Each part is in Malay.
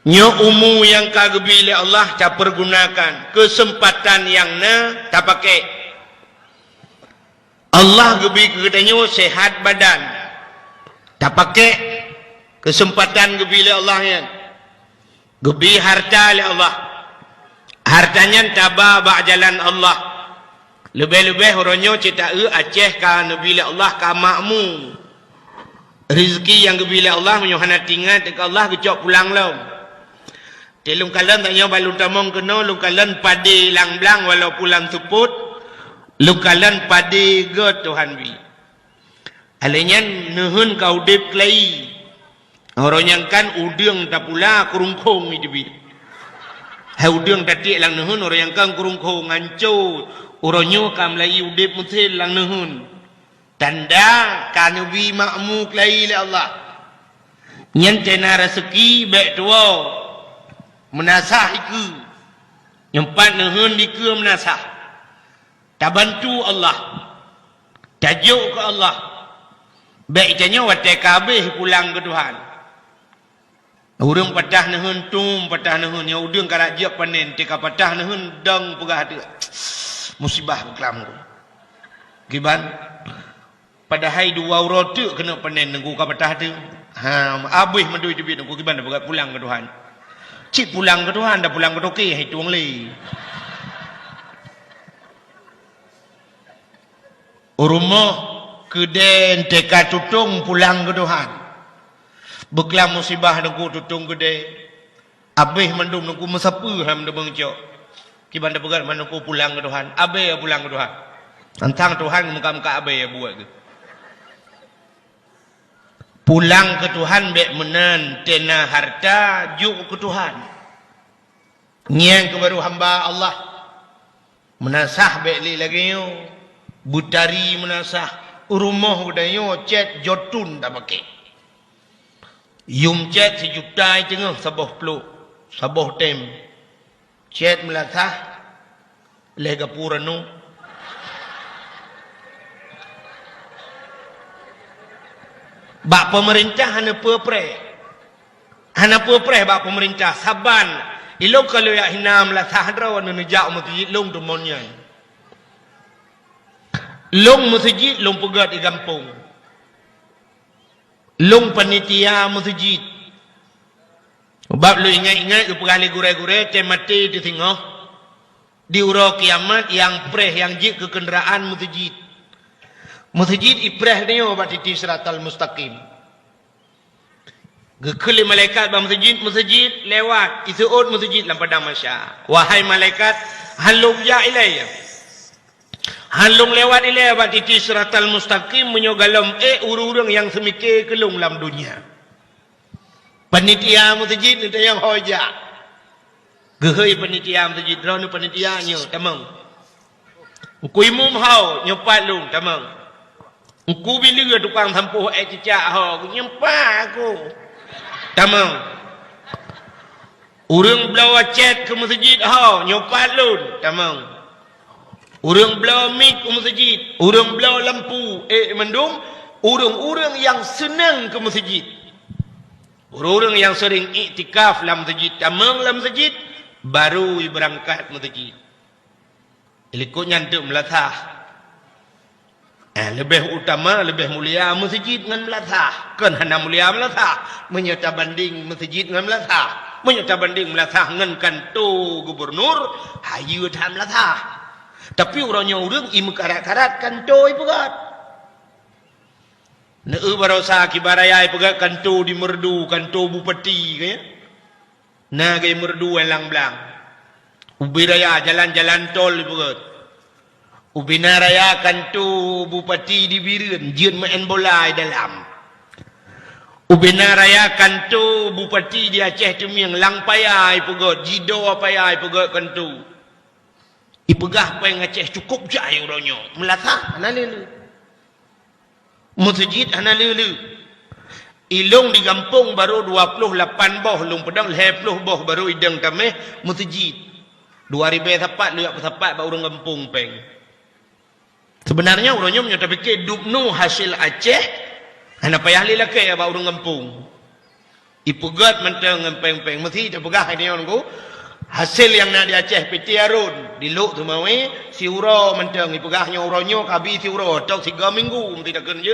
Nyo umu yang kagebi oleh Allah tak pergunakan. Kesempatan yang tak pakai. Allah gebi kegedanyo sehat badan. Tak pakai. Kesempatan gebi oleh Allah yang. Gebi harta oleh Allah. Hartanya tabah bak jalan Allah. Lebih-lebih orangnya cerita Aceh ka Nabi Allah ka makmu. Rezeki yang gebi oleh Allah menyuhana tinggal dekat Allah kecok pulang laum. Telung kalan tanya balung tamong kena, lung kalan padi lang blang walau pulang suput, lung kalan padi ge Tuhan bi. Alenya nuhun kau dip klai. Orang yang kan udang tak pula kurungkong itu bi. Hai udang tadi lang nuhun orang yang kan kurungkong ngancur. Orangnya kam lai udip mutil lang nuhun. Tanda kanubi makmu klai le Allah. Nyen tena rezeki baik tua. Menasah iku nyempat nuhun dike menasah tak bantu Allah tajuk ke Allah baiknya watai kabeh pulang ke Tuhan urang patah nuhun tum patah nuhun yang udang karak jiak panen tika patah nuhun dang pegah ada musibah kelam ku giban padahal dua roti kena panen nunggu ka patah tu abih mandui debit nunggu giban dah pulang ke Tuhan. Cik pulang ke Tuhan, dah pulang ke Toki, hai tuang li. Rumah keden teka tutung pulang ke Tuhan. Beklam musibah nunggu tutung kede. Abih mandum nunggu mesapu ham debeng cok. Kiban dah pegat nunggu pulang ke Tuhan. Abih pulang ke Tuhan. Tentang Tuhan muka-muka abih buat ke. Pulang ke Tuhan bek menan tena harta juk ke Tuhan. Nyang ke baru hamba Allah. Menasah bek li lagi yo. Butari menasah. Rumah udah yo cet jotun dah pakai. Yum cet sejuta tengah sabah peluk. Sabah tem. Cet melasah. Lega puranu. Bak pemerintah hana pepre. Hana pepre bak pemerintah saban. Ilo kalau ya hinam la sahdra wan nejak masjid long tu monnya. Long masjid long pegat di kampung. Long panitia masjid. Bab lu ingat-ingat lu pergali gure-gure temati di tengah. Di ura kiamat yang preh yang jik ke kenderaan masjid. Masjid ibrah ni obat titi siratal mustaqim. Gekeli malaikat ba masjid lewat isuut masjid lam padang masya. Wahai malaikat halung ya ilayya. Halung lewat ilayya obat titi siratal mustaqim menyogalam urang-urang yang semikir kelung dalam dunia. Panitia masjid ni yang hoja. Gehoi panitia masjid ronu panitianya tamang. Kuimum hau nyopat lung tamang. Aku bila tukang sampuh cicak ho nyempa aku. Tamang. Urang blawa chat ke masjid ho nyopat lun. Tamang. Urang blawa mic ke masjid, urang blawa lampu mendung, urang-urang yang senang ke masjid. Urang-urang yang sering iktikaf dalam masjid, tamang dalam masjid baru berangkat masjid. Ikut nyantuk melatah. Lebih utama, lebih mulia masjid dengan melatah. Kan hanya mulia melatah. Menyata banding masjid dengan melatah. Menyata banding melatah dengan kantor gubernur. Hayu tak melatah. Tapi orangnya orang imu karat-karat kantor ipegat. Neu barosa kibaraya ipegat kantor di merdu, kantor bupati kaya. Nah gaya merdu yang belang. Ubiraya jalan-jalan tol ipegat. Ubina raya kantu bupati di Biren jin main bola dalam. Ubina raya kantu bupati di Aceh Temiang lang payai pegot jido payai pegot kantu. Ipegah payang Aceh cukup jai orangnya. Melatah ana lelu. Masjid ana lelu. Ilung di kampung baru 28 boh lung pedang 20 boh baru idang tameh masjid. 2000 sapat liak sapat ba urang kampung peng. Sebenarnya orangnya menyata fikir dupnu hasil Aceh. Hanya payah lelaki ya ba urang kampung. ipugat mentang ngempeng-peng mesti dah pegah ini orang ku hasil yang nak di Aceh piti arun di luk tu mawe si uro mentang ipegahnya uronyo kabi si uro tok 3 minggu mesti dah kena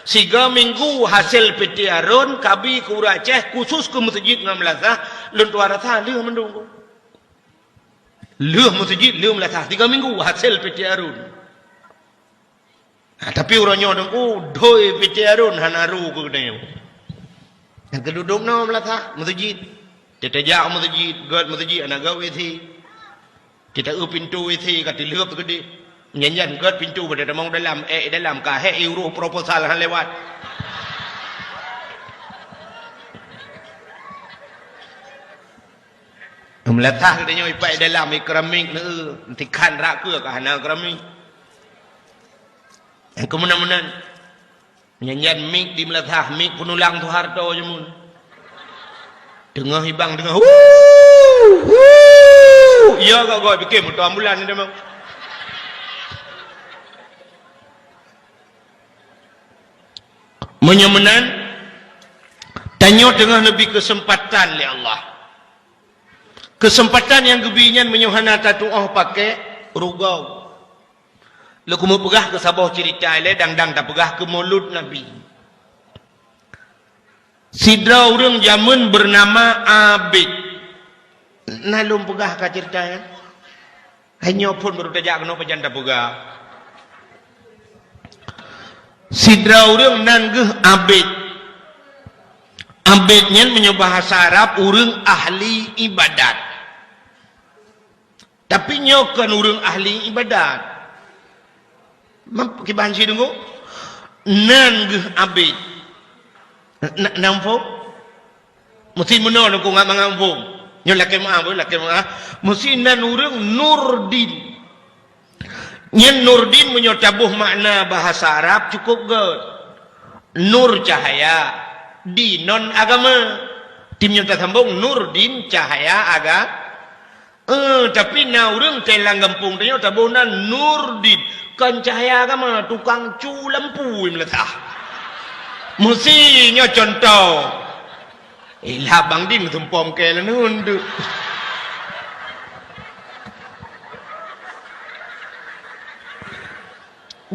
3 minggu hasil piti arun kabi ke ura Aceh khusus ke masjid ngam Melazah lun tuara tha leuh mendung ku leuh masjid leuh Melazah 3 minggu hasil piti arun. Tapi uronyo dong ku doi piti arun hanaru ku kena yang keduduk no Melazah masjid kita jak masjid, gad masjid anak gawe thi. Kita pintu thi kat leup tu gede. Nyanyan gad pintu pada damang dalam dalam ka euro proposal han lewat. Melatah katanya ipai dalam keramik nanti kan rak ke hana keramik. Yang kemudian nyanyan mik di melatah mik penulang tu harto jemun. Tengah hibang tengah ya kau bikin motor ambulan ni memang menyemenan tanya tengah lebih kesempatan oleh Allah kesempatan yang gebinyan menyuhana tatuah pakai rugau laku mau pegah ke sabah cerita ile dang-dang tak pegah ke mulut Nabi sidra orang zaman bernama Abid. Nalum pegah ka ceritanya. Hanya pun baru tajak kena pejanda pegah. Sidra orang nanggeh Abid. Abidnya punya bahasa Arab orang ahli ibadat. Tapi nyokan orang ahli ibadat. Kiban si tunggu. Nanggeh Abid. Nampu mesti menol aku ngak mengampu nyo laki maaf mesti nan urang Nurdin nyen Nurdin menyotabuh makna bahasa Arab cukup gad nur cahaya di non agama timnya sambung Nurdin cahaya agak tapi na urang telang gampung tanya tabuh nan Nurdin kan cahaya agama tukang cu lampu meletah mestinya contoh ilah bang din tumpom ke lah nundu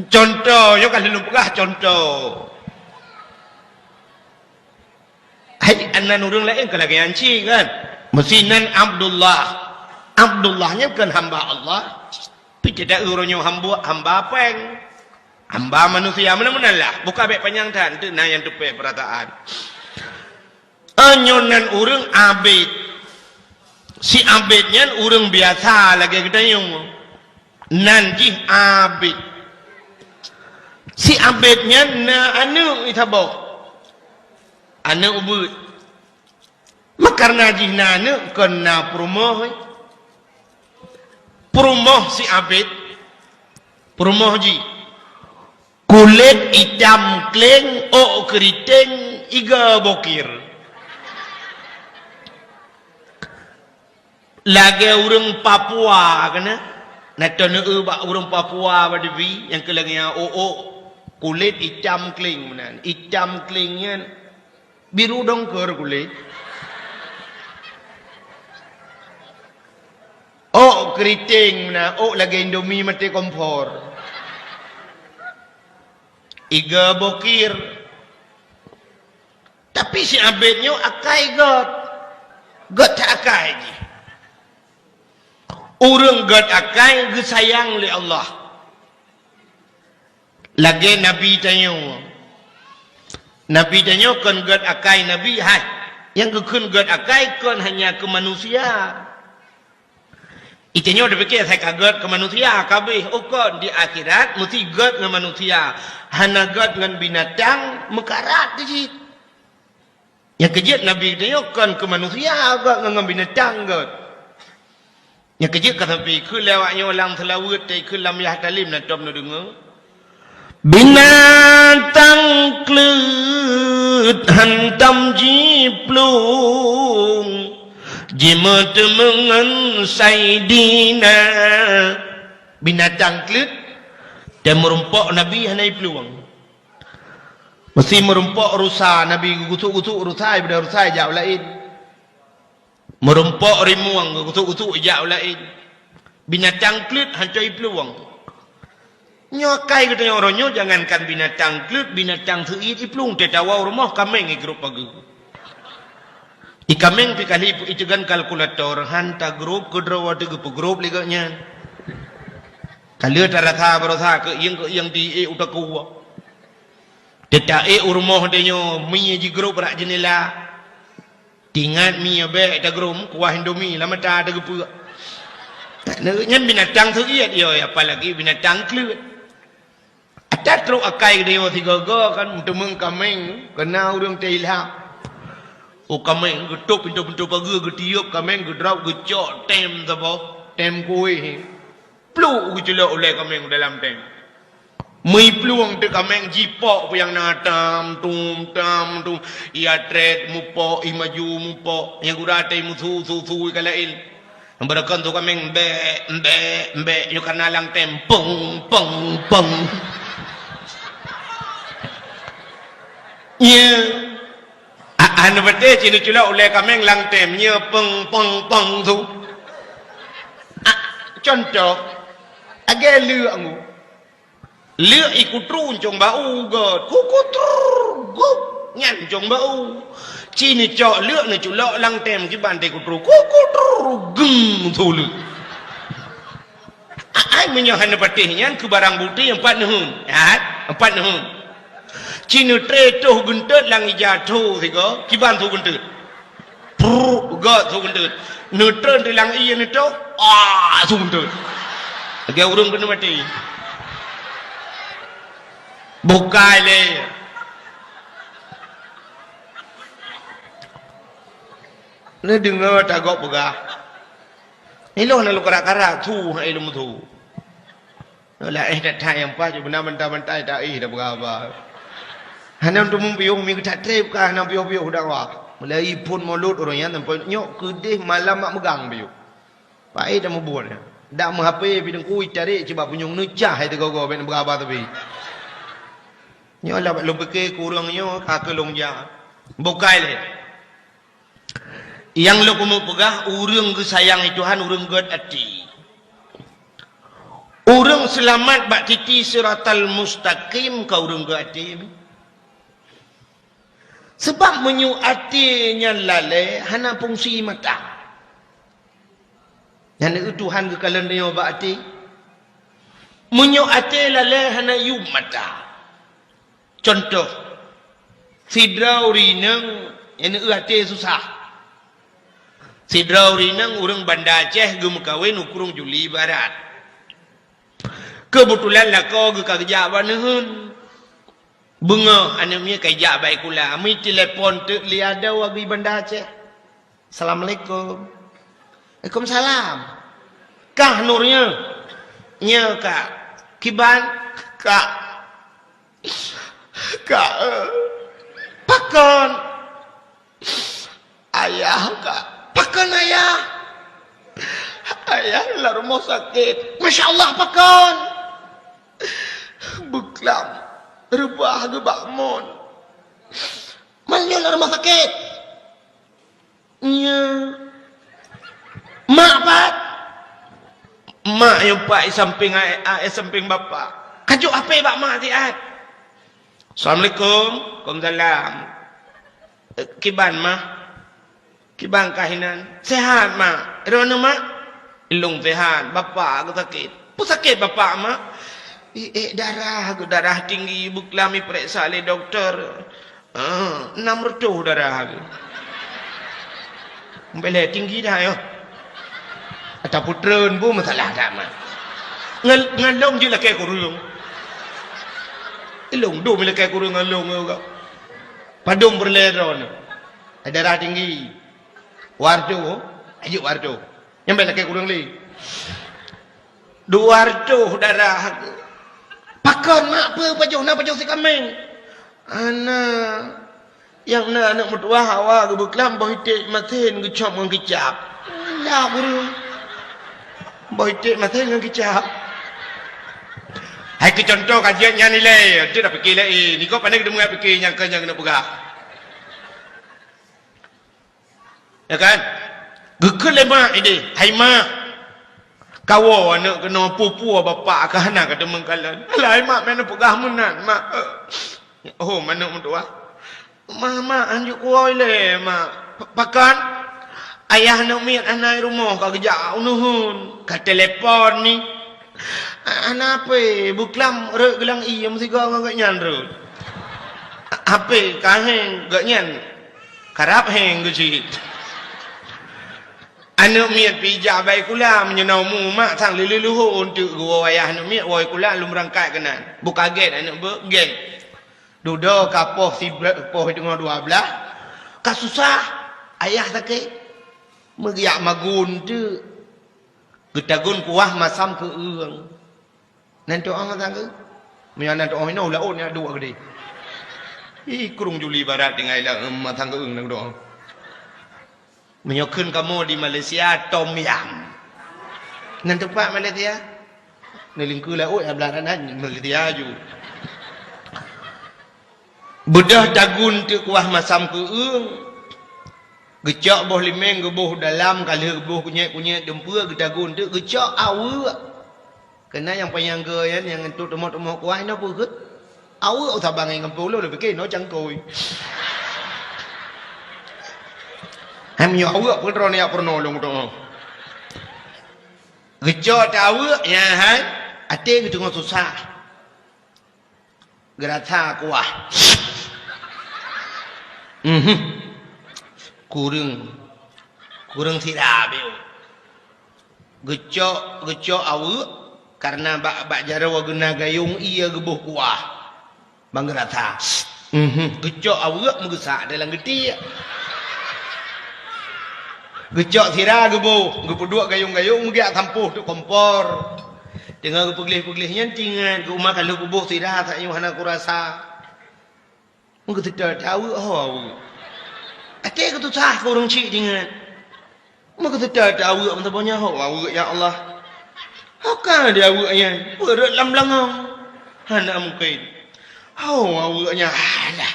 contoh yo kalau lupa contoh hai anan urang lain kalau lagi anci kan mestinan Abdullahnya kan hamba Allah tapi tidak urangnya hamba peng hamba manusia mana-mana lah buka baik panjang tan tu nah yang tupai perataan anyonan urang Abid si Abidnya urang biasa lagi kita yung nanti Abid si Abidnya na anu itabok anu ubud makarna jihna anu kena perumoh si Abid perumoh ji kulit hitam kleng keriting iga bokir lagi orang Papua kena natana bak orang Papua badiwi yang kelangnya kulit hitam kleng menan hitam klengnya biru dongker kulit keriting menan lagi Indomie mati kompor iga bokir tapi si Abidnya akai god tak akai je orang god akai ge sayang oleh Allah lagi Nabi tanya kan god akai Nabi yang kekun god akai kan hanya ke manusia itanya udah fikir saya kaget ke manusia kabeh kan di akhirat mesti god dengan manusia hana god dengan binatang mekarat di yang kejut Nabi kan ke manusia god dengan binatang god yang kejut kata pikir lewatnya orang selawat ke lam yah talim nak top nak dengar binatang klut hantam jiplung jimat mengan saidina binatang klut dan merumpok Nabi hanai peluang Mesti merumpok rusa Nabi gutuk-gutuk rusai pada rusai jauh lain. Merumpok rimuang gutuk-gutuk jauh lain. Binatang klut hancai peluang. Nyokai katanya orangnya jangankan binatang klut, binatang seit ipelung tetawau rumah kameng grup pagi. Ikameng pikali itu kan kalkulator hanta grup kedrawa tu grup liganya. Kalau terasa berasa ke yang di udah kuat. Tidak rumah dia mi ji grup rak jenela. Tingat mi be ta grup kuah Indomie lama ta ada gepu. Nyen binatang tu iya dia apalagi binatang kelut. Ada teruk akai dia tiga kan untuk mengkameng kena urang teilah. Oh kameng getuk pintu-pintu pagi getiup kameng gedrap gecok tem sapa? Tem kuih. Pluk gejelok oleh kameng dalam tem. Mui peluang tu kameng jipok yang natam tum tam tum ia tret mupo i maju mupo yang gurate musu su kalail berakan tu kameng be yo kanalang tem pong ya anu bete cini cula oleh kameng lang tem nya pong tu contoh agak lu angu lựa ikut trun trong bau gợt kukut gup nhăn trong bau chi này chọ lựa này chủ lọ lăng tem cái bàn tay của trù kukut gừng thu lựa ai mới nhớ hành bát nhăn cứ barang bukti empat nehun chi này tre trâu gun tết lăng ija trâu thì có cái bàn thu gun tết gợt thu gun tết nửa trơn thì lăng iya nửa trâu thu gun tết cái urung gun bát bukai le ne dengar tak gok pegah ilo na lu kara thu hai lu thu la tak thai yang pa benar mentah-mentah tak dah berapa hanam tu mumpiung mi tak trip ka hanam piu-piu dah wa mulai pun mulut orang yang tempat nyok kedih malam mak megang piu pai dah mebun dak menghape bidang kui cari cuba punyung necah hai tu gogo ben berapa tapi nyolah belum pakai kurang nyo kaki longja bukai le yang lo kumu pegah urang ke sayang Tuhan urang god ati urang selamat bak titi siratal mustaqim ka urang god ati sebab menyu ati nya lale hana fungsi mata yang itu Tuhan ke kalian dia bak ati menyu ati lale hana yu mata. Contoh, sidrau rinang yang hati susah. Sidrau rinang orang Banda Aceh gem kawin ukurung Juli Barat. Kebetulan lah kau ke kerja banehun. Bunga anaknya kerja baik kula. Ami telefon tu liada wagi Banda Aceh. Assalamualaikum. Waalaikumsalam. Kah nurnya? Nya kak. Kiban kak. Kak, pakon ayah kak, pakon ayah lah rumah sakit, Masya Allah pakon beklam rebah ke bakmon mana lah rumah sakit nya mak pat mak yang pak samping bapak kajuk apa bak mak tiat Assalamualaikum. Waalaikumsalam. Kiban mah? Kiban kahinan. Sehat mah? Irona mah? Ilung sehat. Bapak aku sakit. Apa sakit bapak mah? Darah aku darah tinggi. Buklami periksa oleh doktor. 600 darah aku. Boleh tinggi dah yo. Atau puteren pun masalah dah mah. Ngalong je lah kayak kurung. Ilung do mila kai kurung ngalung kau. Padung berleron. Darah tinggi. Wardo, ayo wardo. Yang bela kai kurung li. Wardo darah. Pakon mak apa pajuh si kameng. Anak yang anak mertua hawa ke beklam bohitik masin ke cop ngan kicap. Lah burung. Bohitik masin ngan kicap. Hai ke contoh kajian yang nilai, dia dah fikir lain. Ni kau pandai kita mengat fikir yang kena pegah. Ya kan? Gekul lemak ini, hai mak. Kawo anak kena pupu bapak ke anak kata mengkalan. Alah mak mana pegah menan mak. Oh mana mentua? Mak anjuk kuoi le mak. Pakan ayah nak miat anak rumah kau kerja nuhun. Ka telefon ni. Anak apa? Buklam rek gelang iya mesti kau ngak nyan rek. Apa kaheng gak nyan? Karap heng gejit. Anak miat pijak baik kula menyenau mu mak sang lulu untuk gua ayah anak miat woi kula lu merangkai kenan. Bu kaget anak bergen. Duda kapoh si poh dengan 12. Ka susah ayah sakit. Megiak magun tu. Getagun kuah masam ke eung. Nanti orang kata ke? Menyana tu orang ini ulah on ya dua gede. Ih kurung Juli Barat dengan ilang matang ke eung nang doang. Menyokun kamu di Malaysia Tom Yam. Nan tempat Malaysia. Nelingku lah oi ablaran Malaysia ju. Bedah tagun tu kuah masam ke eung. Gecak boh limeng ke boh dalam kali boh kunyek dempua getagun tu gecak awu. Kena yang panyangga yang untuk temo-temo kuah ni apa ke? Awu tabang yang ngempolo dah fikir no cangkoi. Hamnya awak pun rona ya pernah long tu. Gecok awak ya hai, ate gitu ngau susah. Gerata kuah. Kurang tidak beu. Gecok awak karena bak jarawa guna gayung iya gebuh kuah. Bang gerata. Gecok awak mengesak dalam geti. Gecok sirah gebuh, gepuduk gayung-gayung mugiak tampuh tu kompor. Dengan gepeglih-peglihnya tingan ke rumah kalau gebuh sirah tak yuhana aku rasa. Mungkin tidak tahu oh. Atik tu sah kurang cik tingan. Mungkin tidak tahu apa banyak oh ya Allah. Hokah dia awaknya berat lam-langam. Hana mungkin. Oh awaknya alah.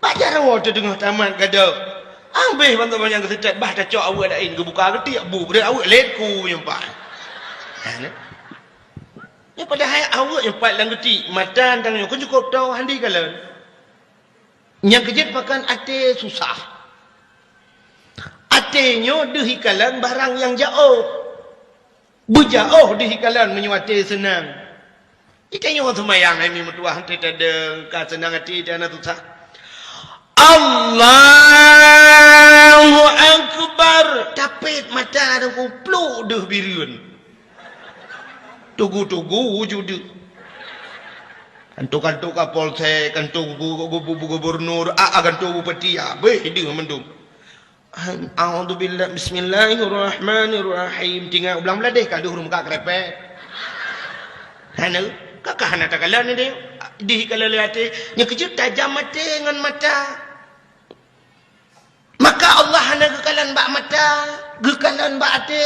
Bajar awak tu tengah tamat gaduh. Ambeh bantu banyak kesedat bah dah cok awak dain ke buka ketik bu pada awak letku nyempat. Ya pada hai awak nyempat lang ketik matan tang kau cukup tahu handi kalan. Yang kejut makan ate susah. Atenyo dehikalan barang yang jauh. Bujauh dehikalan menyuate senang. Ikanyo semayang ini metuah tidak ada ka senang hati dan susah. Allahu Akbar. Tapit mata ada kupluk dah biriun. Tugu-tugu wujud. Kantuk-kantuk kapolsek, kantuk gubernur, kantuk bupati, abeh dia mendung. A'udzubillah bismillahirrahmanirrahim. Tinggal ulang beladeh kalau huruf kak krepek. Hana, kakak hana takalan ni dia. Di kalau lihat nya kejut tajam mata dengan mata. Maka Allah hana gekalan bak mata, gekalan bak ate.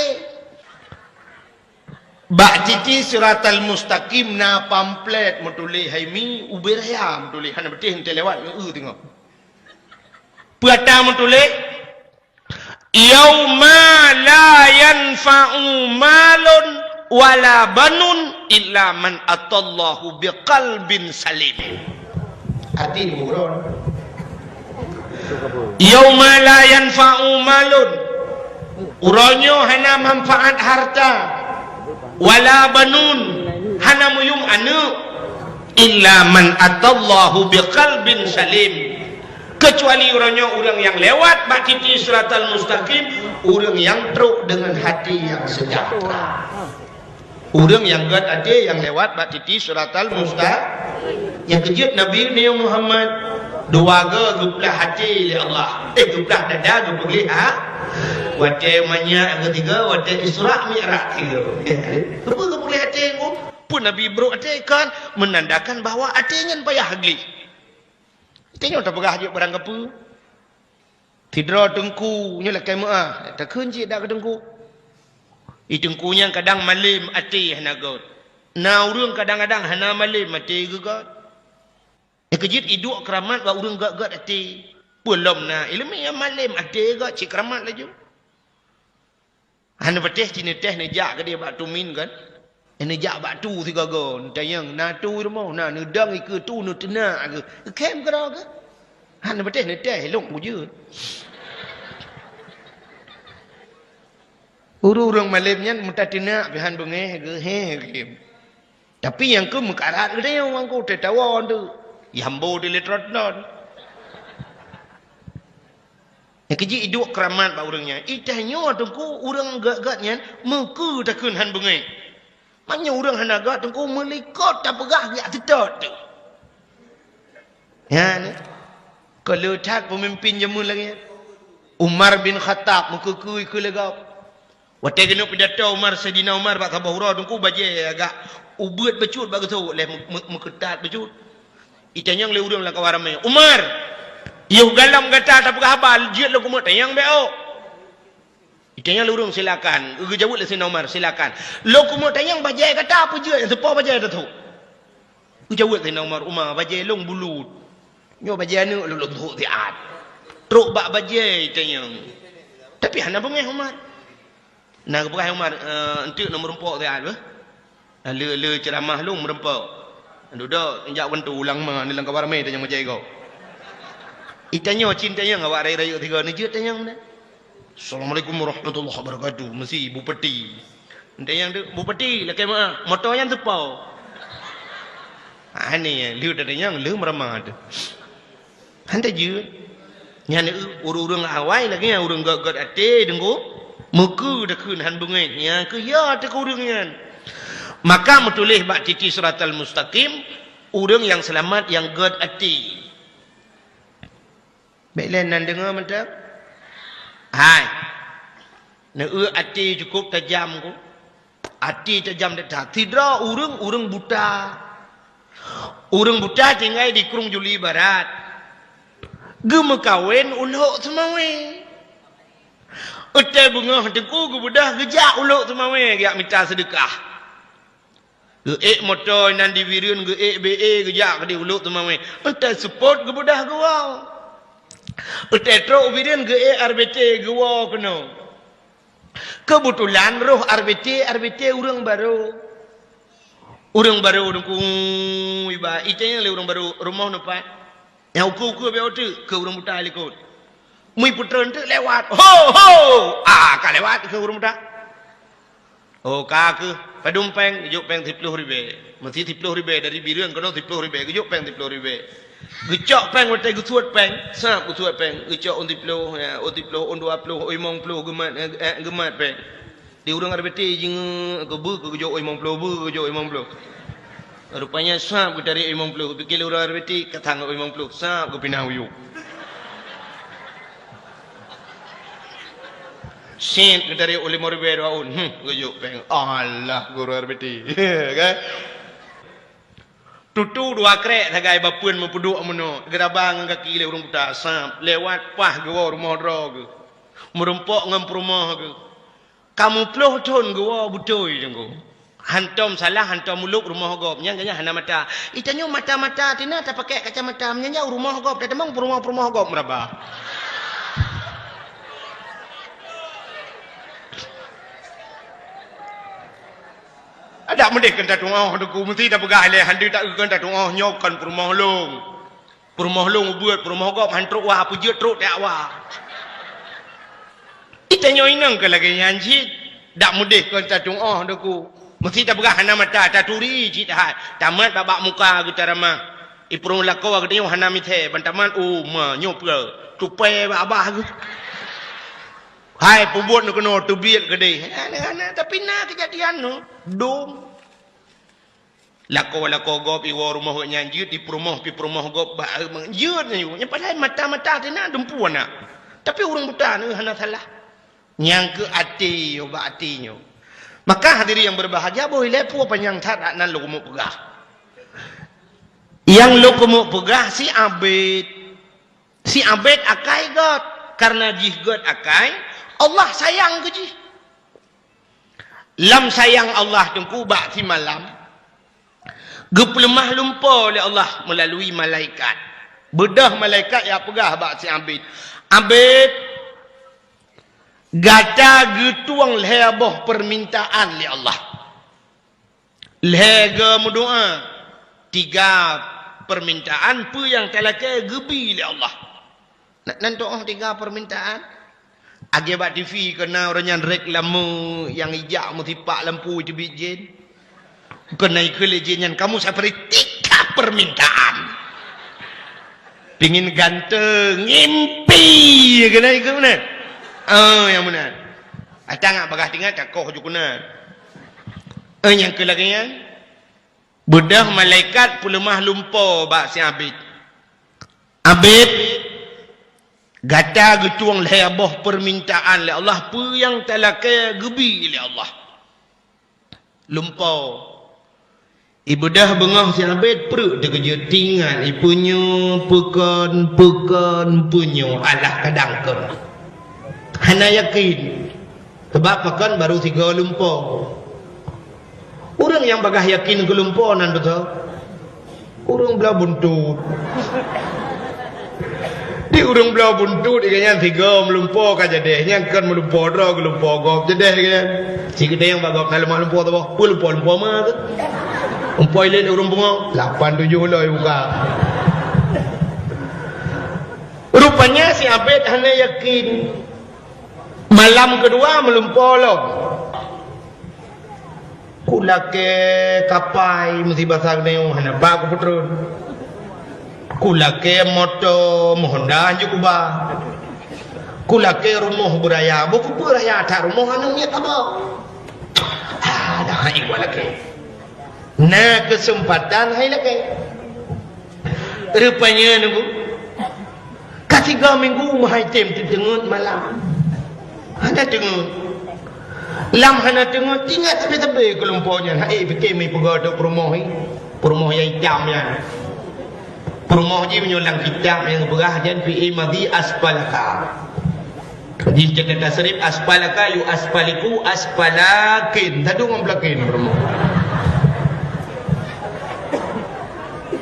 Bak titi siratal mustaqim na pamflet mutuli haimi uberaya mutuli hana betih hente lewat tengok. Puata mutuli yauma la yanfa'u malun wala banun illa man atallahu biqalbin salim. Hati murun. Yauma la yanfa'u malun. Uronyo hana manfaat harta. Wala banun hana muyum anu illa man atallahu biqalbin salim. Kecuali uronyo orang yang lewat bak titi siratal mustaqim, orang yang teruk dengan hati yang sejahtera. Orang yang gad ada yang lewat bak titi siratal mustaqim. Yang kejut Nabi Muhammad dua guplah hati li Allah. Guplah dada guplah wate manya ketiga wate Isra Mi'raj tiga. Apa guplah hati ku? Pun Nabi bro hati kan menandakan bahawa hatinya payah agli. Hatinya tak pegah je barang apa. Tidra tengku nya lakai maah. Tak kunci dak ke tengku. Tengkunya kadang malim hati hanagot. Na urang kadang-kadang hana malim mati gegat. Kejit iduk keramat ba urang gat-gat ati. Belum na ilmi yang malim ati gat cik keramat laju. Hana beteh cini teh ne jak ke dia bak tumin kan. Ene jak bak tu si gagon. Tayang na tu rumah na nedang ke tu nu tenak ke. Kem ke dah ke. Hana beteh ne teh long je. Urang malimnya muta tenak bihan bengeh ke he kem. Tapi yang ke mekarat ke dia orang ko tetawon tu. Yambo di letrotnon. Yang keji iduk keramat ba urangnya. Itahnya tungku urang gat-gatnya mengku takun han bengai. Manya urang han gat tungku melikot tak pegah gak tetot tu. Ya ni. Kalau tak pemimpin jamun lagi. Umar bin Khattab mengkukui ke legap. Waktu kena pidato Umar Sayyidina Umar bak Sabah Hura tungku baje agak ubet becut bak tu leh meketat becut. Itanya le urang la kawaramai. Umar, yo galam kata tak habal jiat lo kumut tayang beo. Itanya le urang silakan. Ugu jawut le Sayyidina Umar silakan. Lo kumut tayang bajai kata apa je sepo bajai tu. Ugu jawut Sayyidina Umar bajai long bulut. Nyo bajai anu lo tu tiat. Truk bak bajai tayang. Tapi hana bengeh Umar. Nah kebekai Umar entuk nombor empok tiat bah. Le ceramah long merempok. Duduk injak wentu ulang mah ni lang kabar mai tanya majai kau. Itanya cintanya ngawak raya-raya tiga ni je tanya mana. Assalamualaikum warahmatullahi wabarakatuh. Mesti bupati. Tanya tu bupati lah kemah motornya tepau. Ni liu tanya liu meramah tu. Hante je. Nya ni urang awai lagi urang gagat ate dengku. Muka dah kun han bungai. Ya ke ya te urangnya. Maka metulih bak titi suratal mustaqim urang yang selamat yang gad ati. Baiklah nan dengar mantap. Hai. Neu ati cukup tajam ku. Ati tajam dak tidra urang buta. Urang buta tinggal di Krung Juli Barat. Gem kawin uluk semawe. Utai bunga tengku gebudah gejak uluk semawe giak minta sedekah. Geek motor nan diwiriun geek BE gejak ke di uluk tu mami. Entai support ke budah gua. Entai truk wiriun geek RBT gua kena. Kebetulan roh RBT urang baru. Urang baru dengku iba itanya le urang baru rumah nampak. Yang uku be otu ke urang buta likut. Mui putra ente lewat. Ho ho. Ka lewat ke urang buta. Oh kaku padum peng juk peng 30 ribu. Mesti 30 ribu dari birang kono 30 ribu juk peng 30 ribu. Gecok peng watai gusuat peng, sap gusuat peng, gecok on 30 ya, on 30 on 20, oi mong 10 gemat peng. Di urang arbeti jing gebu ke juk oi mong 10 bu juk oi mong 10. Rupanya sap ke dari oi mong 10, pikir urang arbeti katang oi mong 10, sap ke pinau yu. Sen dari oleh morbe raun goyok peng Allah guru arbeti kan tutu dua krek tagai bapun mempuduk meno gerabang kaki le urang buta sap lewat pah gua rumah drog merempok ngam rumah ke kamu ploh ton gua butoi jenggo hantom salah hantom muluk rumah gop nyangnya hana mata itanyo mata-mata tina tak pakai kacamata nyanya rumah gop dah temang rumah gop meraba. Ada mendek kenta tungau deku mesti dah pegah le handi tak kenta tungau nyokan perumah long buat perumah gop hantruk wah pujut truk dak wah itanyo inang ke lagi nyanji dak mendek kenta tungau deku mesti dah pegah hana mata taturi cit hat tamat babak muka getarama iprung lakau agdeu hana mithe bantaman ma nyopel tupai abah ge hai pubut nu kena tubiat gede tapi na kejadian nu dom lako gop iwo rumah nyanjut di perumah gop ba menjut nya padahal mata-mata tina dempuan nak tapi urang buta nu hana salah nyang ke ati yo ba atinyo maka hadiri yang berbahagia boleh lepo panjang tak nan lo kumu pegah yang lo kumu pegah si abid akai got karena jih got akai Allah sayang ke ji lam sayang Allah tengku bak si malam Gepelemah lumpur oleh Allah melalui malaikat. Bedah malaikat yang pegah bak si Abid. Abid gata getuang leheboh permintaan li Allah. Lehega berdoa. 3 permintaan pu yang telaka gebi li Allah. Nak doa 3 permintaan. Agi bak TV kena orang yang reklamu yang ijak mutipak lampu itu bijin. Kena ikelejian kamu seperti 3 permintaan. Pingin ganteng, ngimpi kena ikut mana? Yang mana? Atang ngak bagah tinggal cakoh je kuna. Yang kelagian bedah malaikat pulemah lumpur bak si Abid. Abid gata getuang leheboh permintaan le Allah pu yang talaka gebi le Allah. Lumpur. Ibu dah bengah si Abid perut dia kerja tinggal ipunya pekan punya alah kadangkan. Hana yakin. Sebab pekan baru 3 lumpur. Orang yang bagah yakin ke lumpur nan betul. Orang belah buntut. Di orang belah buntut dia 3 melumpur kan jadi. Yang kan melumpur dah ke lumpur gop jadi kan. Si kita yang bagak nak lemah lumpur tu apa? Lumpur mah tu. Umpoi lain orang bunga 8-7 lah buka. Rupanya si Abid hanya yakin malam kedua melumpur lo. Kulake kapai mesti basah neu hana ba ku putrun. Kulake moto Honda jukuba. Kulake rumah beraya buku beraya ta rumah anu nya tabo. Dah iwal lagi. Nah kesempatan hai lagi. Rupanya nunggu. Ketiga minggu mahai tem dengut malam. Hana dengut. Lam hana dengut tinggal tepi-tepi kelompoknya. Hai fikir mai pegaduk rumah ni. Rumah yang hitam ya. Rumah je menyulang hitam yang berah dan fi madi asfalaka. Di jalan tasrif asfalaka yu asfaliku asfalakin. Tadu ngamblakin rumah.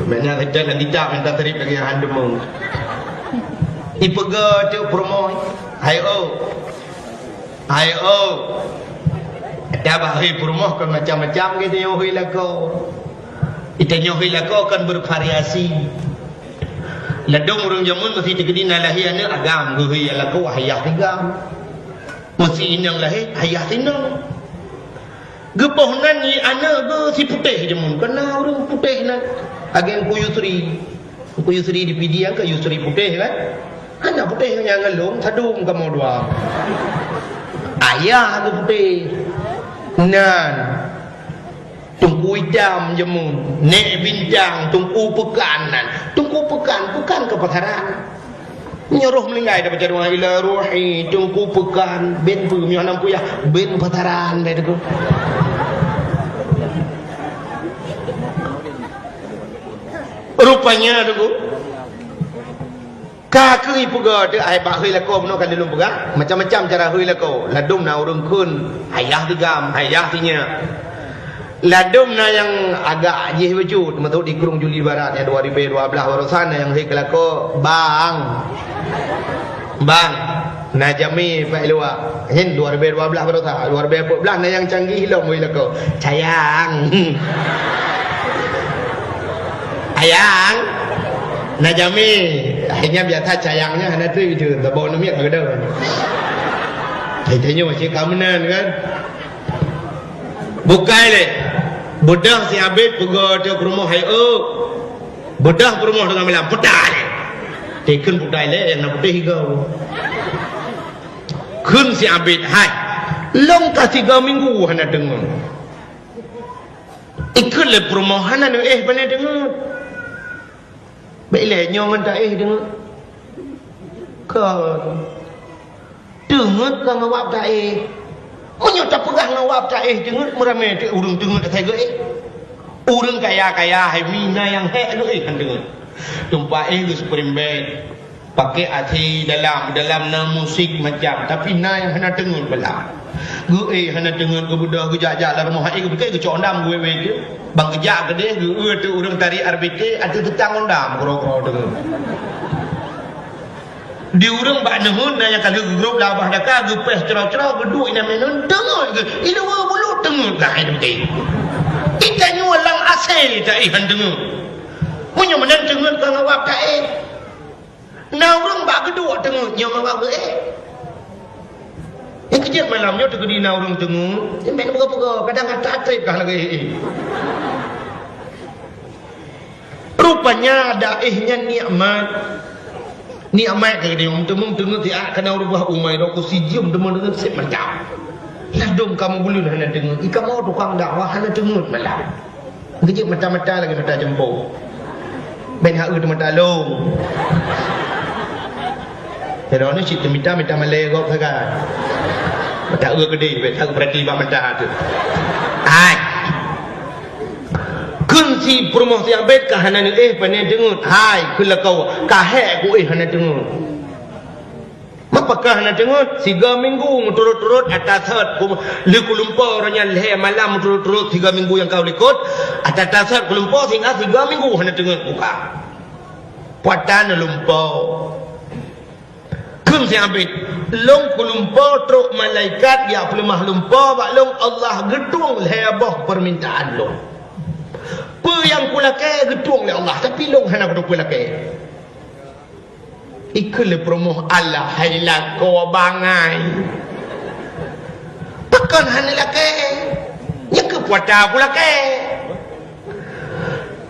Mana ada yang tidak minta terima lagi yang anda mau. Ipega tu promo. Ayo. Ada bahaya promo kan macam-macam kita nyohi lako. Kita nyohi lako kan bervariasi. Ladung orang jamun mesti terkedina lahir ni agam nyohi lako hayah tigam. Mesti inang lahir hayah tinang. Gepoh nani anak ke si putih jamun. Kena orang putih nak. Agen ku Yusri di pidiang ke Yusri putih kan? Anak putih yang ngelung sadung kamu dua. Ayah ke putih. Nan. Tungku hitam jemun. Nek bintang tungku pekanan. Tungku pekan bukan kepataran. Nyeruh melinggai dapat jaduang ila ruhi tungku pekan ben pu mi anam puyah ben pataran begitu. Rupanya dulu kakui puga dia ai bak hui lako meno kan dilum puga macam-macam cara hui lako ladum na urung kun ayah digam ayah tinya ladum na yang agak jih wujud metu di Kurung Juli Barat ya 2012 barusan yang hui lako bang najami pak luar hin 2012 barusan 2014 na yang canggih hilom hui lako sayang ayang najami akhirnya biasa sayangnya hanya tu itu tak bawa nomik ada tanya macam kamenan kan bukai le bedah si Abid pergi ke rumah hayo bedah ke rumah dengan malam pedah le teken putih le yang nak putih higau kun si Abid hai long tak 3 minggu hanya dengar ikut le perumahan hanya mana dengar. Baiklah nyong tak dengar. Kau dengar kan ngawap tak Kau tak pegang ngawap tak dengar meramai tu urung dengar tak saya urung kaya hai mina yang hek tu kan dengar. Tumpa tu supreme bed. pakai hati dalam musik macam tapi nai hana tengun belah gue hana tengun ke budak ke jajak lah rumah ke pakai ke condam gue je bang kejak ke dia gue tu urang tari RBT ada tetang ondam kro-kro tengun di urang bak nehun nanya kali ke grup labah daka gue pes cerau-cerau ke duit nak menun tengun ke ilu bulu tengun lah itu kita nyulang asal tak ihan tengun punya menan tengun kang awak kae na urang bak kedua tengun nyom awak ke yang kejap malamnya tu di na urang tengun main pega-pega kadang tak trip kah lagi rupanya daihnya nikmat ke dia tengun tiak kena rubah umai ro ku sijium demen dengan sip macam ladum kamu bulun hana tengun ika mau tukang dakwah hana tengun malam kejap mata-mata lagi mata jempol ben hak tu mata long Pero ni cerita minta malay kau kan. Tak gede, tak berarti bak mentah tu. Hai. Kun si promosi yang bet kah hanan pane dengut. Hai, kun la kau kahek ku hanan dengut. Mapakah hanan dengut 3 minggu turut-turut atas hat Kuala Lumpur orangnya leh malam turut-turut 3 minggu yang kau ikut atas hat Kuala Lumpur hingga 3 minggu hanan dengut buka. Puatan Lumpur. Kun si ambit long Lumpur truk malaikat ya pelemah Lumpur bak long Allah gedung hebah permintaan long. Apa yang kulakai gedung oleh Allah tapi long hana gedung kulakai. Ikul promoh Allah hailah kau bangai. Pakan hana lakai. Ya ke puata kulakai.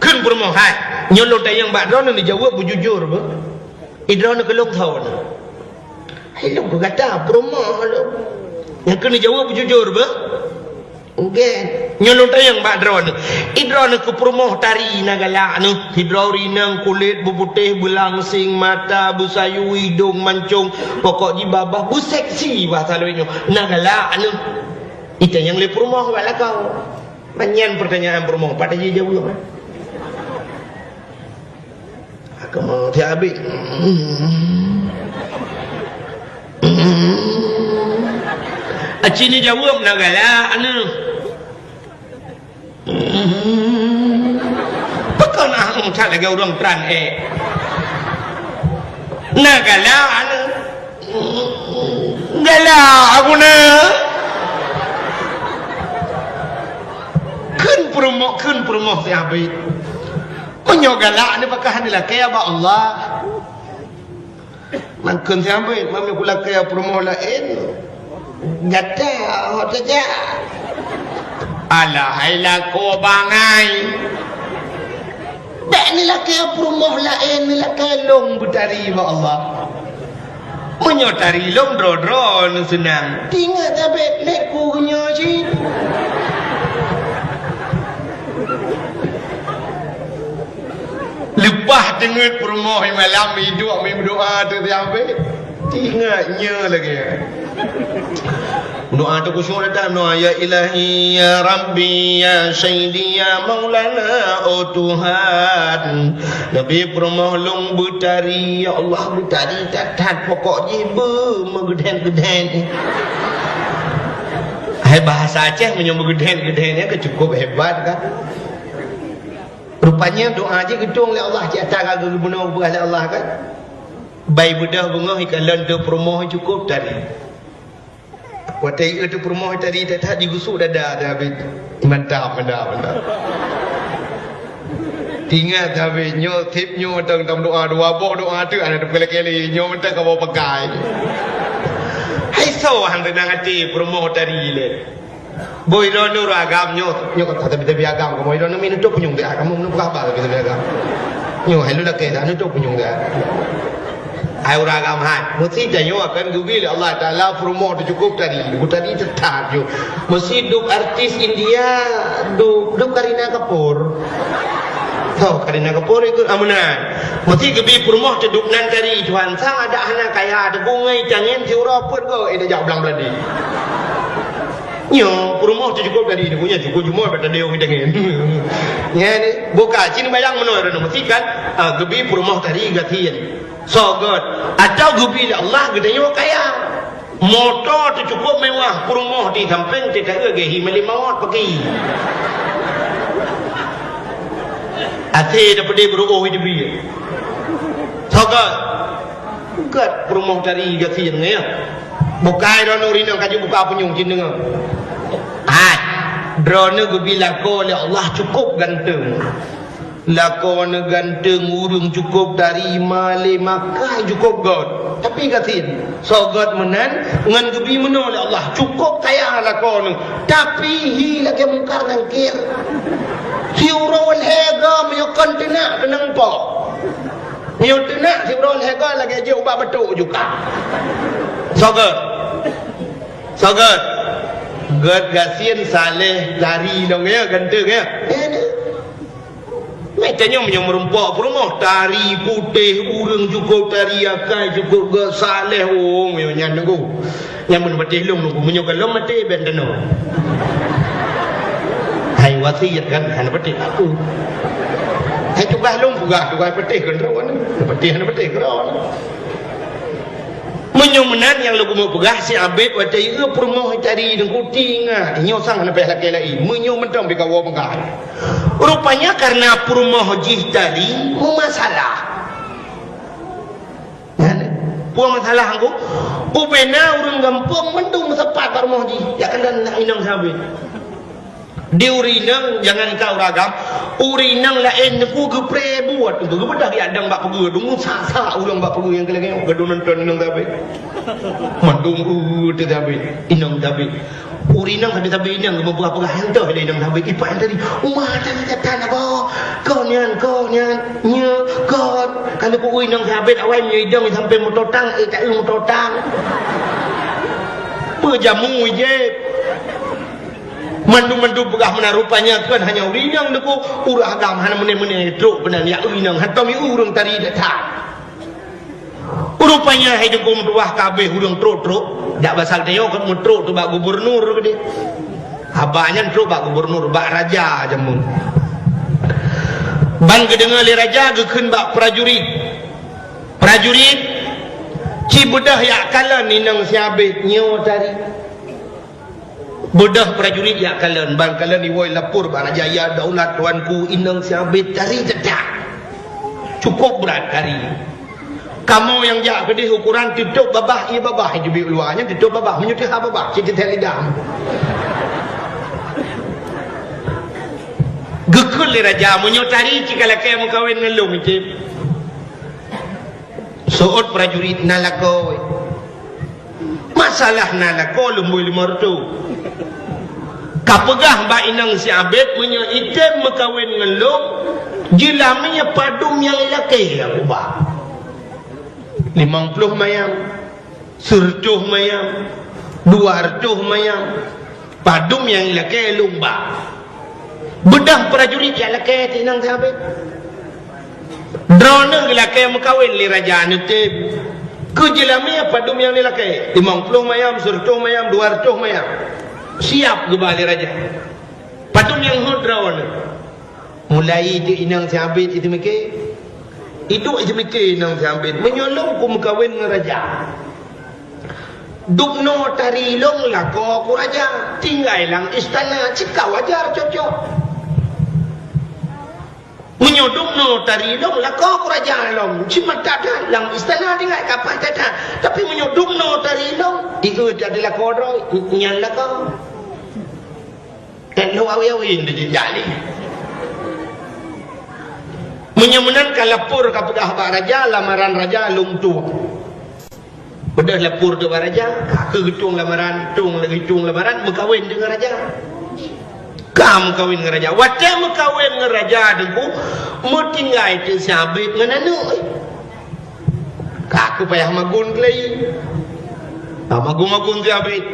Kun promoh hai nyolong tayang bak drone ni jawab bujujur ba. Idrone ke long tahun. Hello kata promo lo. Yang kena jawab jujur ba? Okey. Nyolong tayang bak drone. Idrone ke promo tari nagala anu. Hidrori nang kulit berputih belangsing mata busayu hidung mancung pokok jibabah bu seksi bahasa lainnya. Nagala anu. Itu yang le promo bak kau. Banyak pertanyaan promo pada dia jawab. Aku mau habis. Acini jawab nagala anu. Pakai nak tak lagi orang peran nagala anu. Gala aku na. Kun promo si habis. Menyogala ni pakai hanilah kaya ba Allah. Mangkun sampai mami pula kaya promo lain gata hotaja ala haila ko bangai dak ni lah kaya promo lain ni lah kalong betari ba Allah menyotari long dro senang tinggal tapi lek ku nyo si lepas dengar promo malam hidup kami berdoa tu sampai ingatnya lagi doa tu khusyuk datang doa ya ilahi ya rabbi ya sayyidi ya maulana oh Tuhan Nabi promo long butari ya Allah butari tak pokok jiba megeden hai bahasa Aceh menyebut geden-gedennya cukup hebat kan. Rupanya doa je gedung oleh Allah di atas kagak guna oleh Allah kan. Bayi budak bunga ikan landa promoh cukup tadi. Watai itu promoh tadi tak digusuk dada habis. Mantap. Tinggal habis nyo tip nyo tang doa doa tu ada kali nyo mentang kau pakai. Hai so hang tenang hati promoh tadi le. Boy rono agam nyo kata tapi agam boy rono minum tu punyung dia kamu minum apa tapi agam nyo halu lah ke anu tu punyung dia ai agam hai mesti janyo akan gubil Allah taala promo tu cukup tadi tetap jo mesti duk artis India duk Karina Kapoor tahu Karina Kapoor itu amunan mesti gebi promo tu duk nan tadi tuan sang ada anak kaya ada bungai jangan si Eropot ko ida jak belang beladi Nyo rumah tu cukup dari ni punya cukup cuma pada dia kita ngin. Ya ni buka cini bayang menor no mesti kan gebi rumah tadi gatian. So good. Atau gebi Allah gedenya kaya. Motor tu cukup mewah, rumah di samping tidak gehi melimawat pergi. Ati dapat dia beruh hidup dia. So good. Kat rumah tadi gatian ni ya. Bukai drone urina kaju buka penyung cin dengar. Drone gebi lako oleh Allah cukup ganteng. Lako ne ganteng urung cukup dari male makai cukup god. Tapi katin so god menan ngan gebi meno oleh Allah cukup kaya lako ne. Tapi hi lagi mungkar ngkir. Si urol hega meyo kontina kenang po. Meyo tenak si urol hega lagi je ubah betul juga. Sogat Gad gasian saleh lari dong ya ganteng ya. Macamnya yang merumpak rumah tari putih urang cukup tari akai cukup gad saleh yo nyan nunggu. Yang mun betih lung nunggu menyo galom mati bendeno. Hai wasiat kan han betih aku. Hai juga lung pugah juga betih kan rawan. Betih kerawan. Menyumenan yang lagu mau pegah si abid wajah itu permoh cari dan kuting inyo sang na peh laki lagi menyumentang bika wa pegah rupanya karena permoh jih tadi masalah puang masalah angku upena urang gampang mendung sepat permoh jih ya kan dan inang sabit di urinang jangan kau ragam urinang lain ku gepre buat tu gebedah di adang bak pegu dung sa urang bak pegu yang keleng gedun nonton nang tabe mandung tu tabe inang tabe urinang tabe inang membuka pegah yang dah inang tabe ipan tadi umah tadi kata apa kau nyan nya kau kalau ku inang tabe awai nyidang sampai mototang tak mototang pejamu je mandu pegah menarupanya kan hanya urinang deku urah agam hana mene truk benar ya urinang hatam urang tari datang rupanya hidup umruah kabeh urang truk dak basal teo kan truk tu bak gubernur gede abanya truk bak gubernur bak raja jamun ban gedenga le raja gekeun bak prajurit cibudah ya kalan ninang siabeh nyewa tari budah prajurit ya kalian bang kalian iwoi lapor bang jaya daulat tuanku inang siabit dari dedak cukup berat hari kamu yang jak gede ukuran tutup babah ia babah jubi luarnya tutup babah menyutih babah cita telidam gekul le raja menyutari jika laki mengkawin ngelum itu soot prajurit nalako masalah nalako lumbu limartu kapegah mbak inang si abid punya item mekawin ngelum jilaminya padum yang laki aku bah 50 mayam surcuh mayam 200 mayam padum yang laki lumba bedah prajurit yang laki inang si abid drone laki mekawin li raja item ke jilaminya padum yang laki 50 mayam surcuh mayam 200 mayam siap kembali raja patung yang hudrawan mulai itu inang siabit itu mikir inang siabit menyolong ku mekawin dengan raja dukno tari long lako ku raja tinggal lang istana cika wajar cocok menyodukno tari long lako ku raja long cuma tak ada lang istana tinggal kapan tak ada tapi menyodukno tari long itu adalah kodro nyan lako dan lu awi-awi di jali menyemenangkan lapor kepada abah raja lamaran raja lung tu bedah lapor ke raja ke getung lamaran tung lagi tung lamaran berkahwin dengan raja kamu kawin dengan raja wate berkahwin dengan raja deku mau tinggal itu sabit dengan anu aku payah magun kelai magun sabit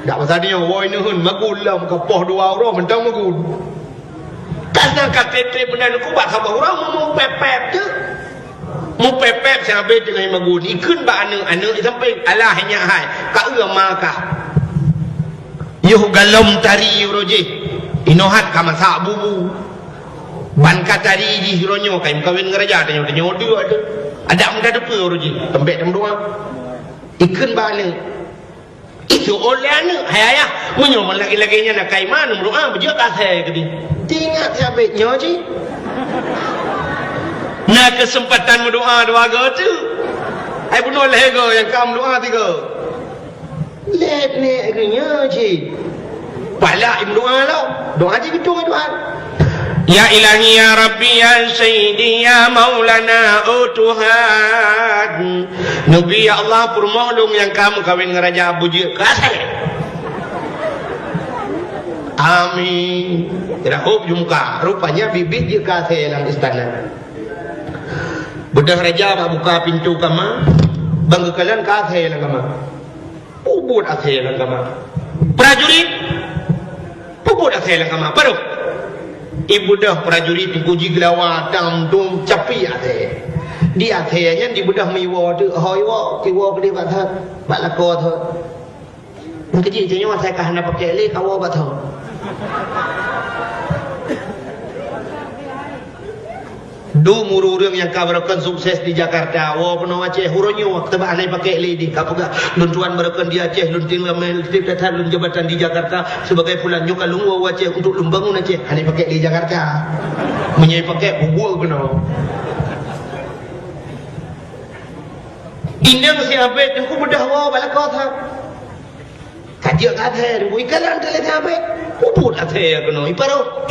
tak pasal dia woi nuhun magun lah kepoh 2 orang mentang magun karena KTT benar aku bak sabar orang mau pepep tu mu pepep sampai dengan magun ikun ba anu sampai Allah hanya hai ka ua maka yuh galom tari roje inohat kama sa bubu ban katari di hironyo kaim kawin ngeraja tanya nyodu ada muda depe roje tembek tem doa ikun balik itu oleh hayaya munyo lagi-laginya nak kaiman doa bejo kasih kedi tinggal siapa nyoji nah kesempatan berdoa dua tu ai bunuh lego yang kam doa tiga let ni nyoji pala im doa lo doa je gitu doa ya ilahi ya rabbi ya sayyidi ya maulana Tuhan nabi ya Allah permohon yang kamu kawin ngeraja buji kasih amin tidak hub jumka rupanya bibit je kasih dalam istana bedah raja buka pintu kama bangga kalian kasih dalam kama ubud kasih dalam kama prajurit ubud kasih dalam kama paruh ibu dah prajurit puji gelawa tam dum capi ate di atenya di bedah miwa tu hoiwa kiwa beli bathat balako tho mungkin je saya kahana pakai le kawo batho du mururung yang kabarakan sukses di Jakarta wa peno Aceh huronyo tebak alai pakai le di kapuga luntuan barakan di Aceh lunting lamel titatan lun jabatan di Jakarta sebagai fulan nyoka lungwa Aceh untuk lumbangun Aceh alai pakai di Jakarta menyai pakai bubur kena indang si abet aku bedah wa balakot ha kajak kather bui kalan tele abet ubud athe kena iparo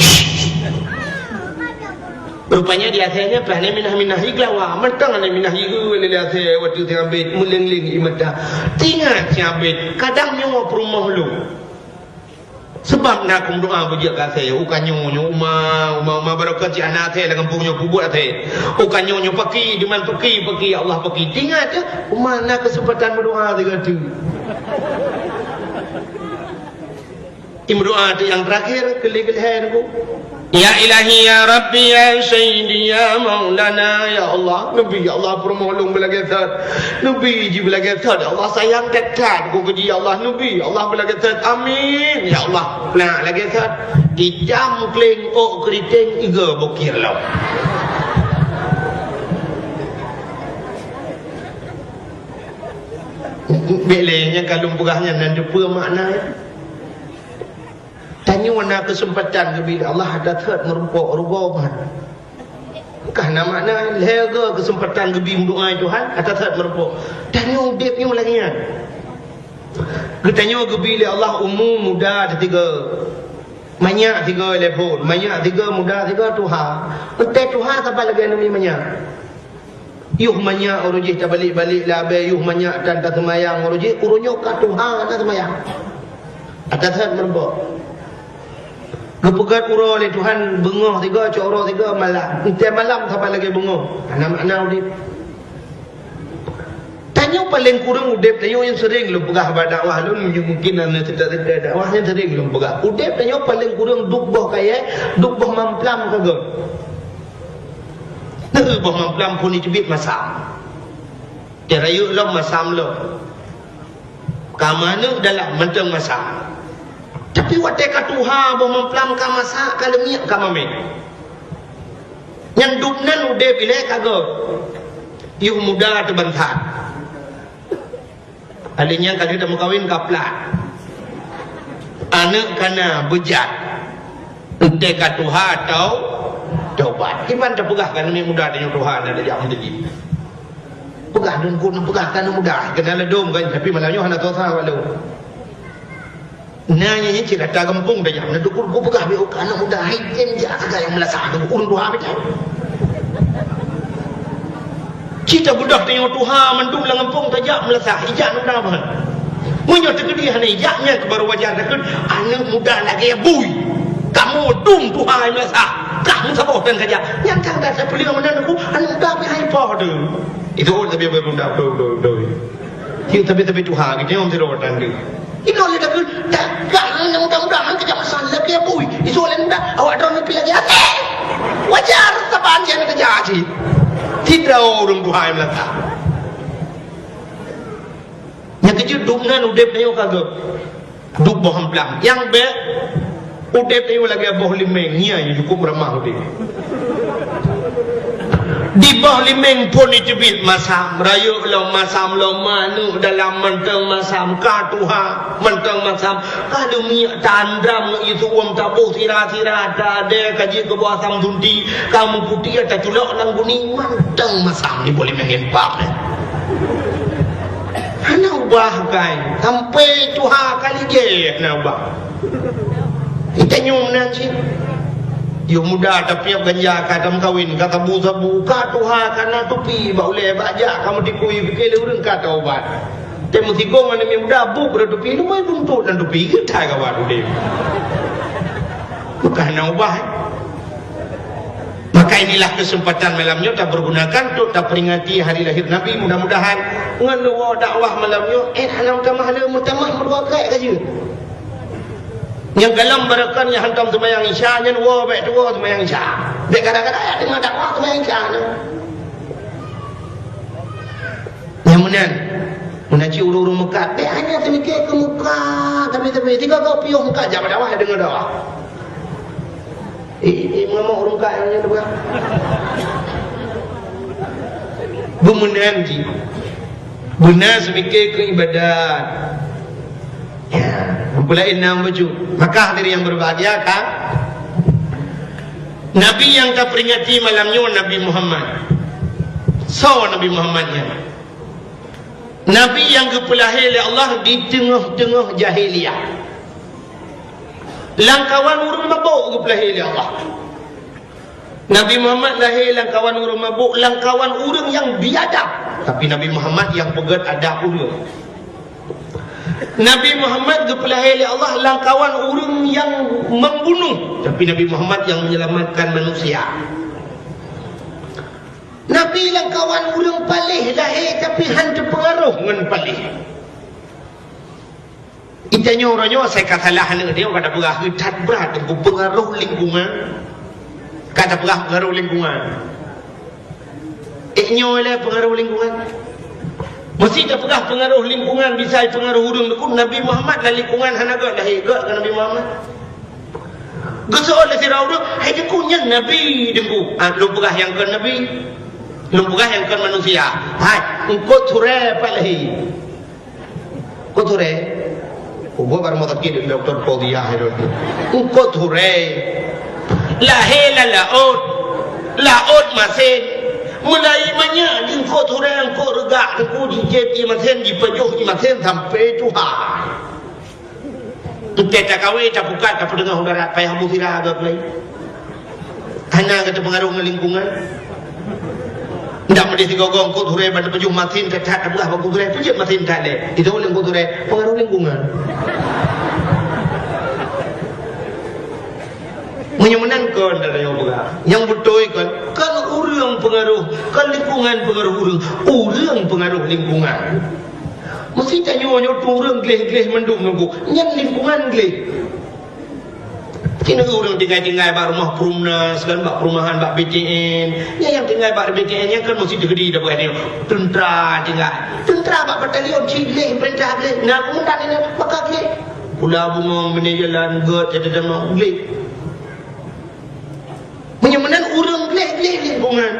rupanya di akhirnya plane minah iglawa mentang ane minah igu lele akhir waktu tengah bet muleng-leng imata tingat siabet kadang nyawa perumah lu sebab nak doa bujak kasih ukanyo uma barakat si anak teh dengan punya bubut teh ukanyo paki di man paki Allah paki tingat mana kesempatan berdoa dengan tu imdoa yang terakhir keli-kelihan aku ya ilahi ya rabbi ya sayyidi ya maulana ya Allah nabi ya Allah permohon belagathat nabi ji belagathat Allah sayang dekat ku keji ya Allah nabi Allah belagathat amin ya Allah nak lagathat di jam kling ok keriting iga bokir law belenya kalung pegahnya dan depa makna tanya mana kesempatan bila Allah ada third merumpuk rubahan karena makna lega kesempatan gebi doa Tuhan ada third merumpuk tanya udipnya laginya ketanya gebi Allah umum muda ada tiga banyak tiga telefon banyak tiga muda tiga Tuhan entai Tuhan sampai lagi nama banyak yuh banyak urujih tak balik-balik labe yuh banyak dan tak semayang urujih urunyo ka Tuhan tak semayang ada third merumpuk kepegat ura oleh Tuhan bengah tiga coro tiga malam entai malam sampai lagi bengah anak-anak udip tanya paling kurang udip tanya yang sering lu pegah pada dakwah lu mungkin tidak dakwah yang sering lu pegah udip tanya paling kurang duk boh kaya duk boh mamplam kagak tu boh mamplam pun dicubit masam cara yuk lu masam lu kamanu dalam menteng masam tapi wateka Tuhan boh memplam ka masak ka lemiak ka mamek yang dupnan udah pilih kagak yuh muda terbentat alinya kalau kita mau kawin kaplat anak kana bejat wateka Tuhan atau tobat iman terpegah kan ini muda dengan Tuhan ada yang begini pegah dan kun pegah kan muda kena ledom kan tapi malahnya hana tosa walau nanya ni cerita kampung dah yang dukul ku pegah be anak muda haitin je agak yang melasak tu urun dua habis cita budak tengok Tuhan mendung lang kampung tajak melasak ijak nak apa munyo tegedi hana ijaknya ke baru wajah dekat anak muda lagi ya bui kamu dung Tuhan melasak kamu sabot dan saja yang kang dah sepeli mana aku anak muda be hai pa tu itu tapi benda do tapi Tuhan kita om tirotan tu ino le dak dak mudah-mudahan kerja masalah lagi ya bui isu le ndak awak dah lebih lagi ate wajar taban yang terjadi tidak orang Tuhan melata yang kecil dumnan udep nyo kagak duk bohong belah yang be udep ni lagi boh limeng nya cukup ramah udep di boh limeng pun dicebit masam rayu lo masam lo manu dalam menteng masam katuha menteng masam kalau minyak tandram itu tabuh sira-sira ada kaji ke bawah sam dundi kamu putih ada culok nang kuning menteng masam ni boleh mengempak ana ubah kai sampai tuha kali je na ubah kita nyum nanti dia muda tapi yang ganja kadang kawin kata buka tuha karena tupi boleh baca kamu dikui fikir urang kata obat temu tigong ane muda bu ber tupi lu mai buntut dan tupi kita kawan dia bukan ubah maka inilah kesempatan malamnya tak bergunakan untuk tak peringati hari lahir Nabi mudah-mudahan ngeluwa dakwah malamnya halam tamah berdua kai kaje yang dalam barakan yang hantam semayang isya nya wa baik dua semayang isya dek kadang-kadang ayat dengar dakwah semayang isya yang menan menaci urung-urung Mekah dek hanya semikir ke muka tapi tiga kau piuh muka jam dakwah dengar dakwah mengamuk urung Mekah yang ada berapa bemenan ji benar semikir ke ibadat ya mempelai enam baju maka hadirin yang berbahagia kan Nabi yang tak peringati malamnya Nabi Muhammad Nabi Muhammadnya Nabi yang kepelahir oleh Allah di tengah-tengah jahiliyah langkawan urung mabuk kepelahir oleh Allah Nabi Muhammad lahir langkawan urung mabuk langkawan urung yang biadab tapi Nabi Muhammad yang pegat adab urung Nabi Muhammad kepelahir oleh Allah langkawan orang yang membunuh tapi Nabi Muhammad yang menyelamatkan manusia Nabi langkawan orang palih lahir tapi hantu pengaruh dengan palih itanya orangnya saya katalah dia kata berah hitat berat dengan pengaruh lingkungan kata pengaruh lingkungan nyolah pengaruh lingkungan mesti tak pernah pengaruh lingkungan bisa pengaruh hurung dekun Nabi Muhammad dan lingkungan hanaga dah hebat kan Nabi Muhammad gesoal si rauduk hai dekunya Nabi dengku lumpurah yang kan Nabi lumpurah yang kan manusia hai engkau ture palahi engkau ture gua baru mau takdir doktor Paudia engkau ture lahela laut masin mulai banyak di kau turun kau regak kau di jeti masen di pejuh di masen sampai Tuhan kita kawin tak buka tak pendengar udara payah musirah agak lain hanya kata pengaruh lingkungan tidak boleh digogong kau turun pada pejuh masen tak belah kau turun pejuh masen tak le itu boleh kau turun pengaruh lingkungan menyenangkan dari yang betul kan orang pengaruh kan lingkungan pengaruh orang pengaruh lingkungan mesti tanya orang geleh mendung nunggu yang lingkungan geleh kena orang tinggal bak rumah perumnas kan bak perumahan bak BTN yang tinggal bak BTN yang kan mesti digedi dah bukan tentera tinggal tentera bak batalion cileh perintah geleh nak kemudian ini maka geleh pula bunga menejalan god ada mau geleh menyemenan urang geleh lingkungan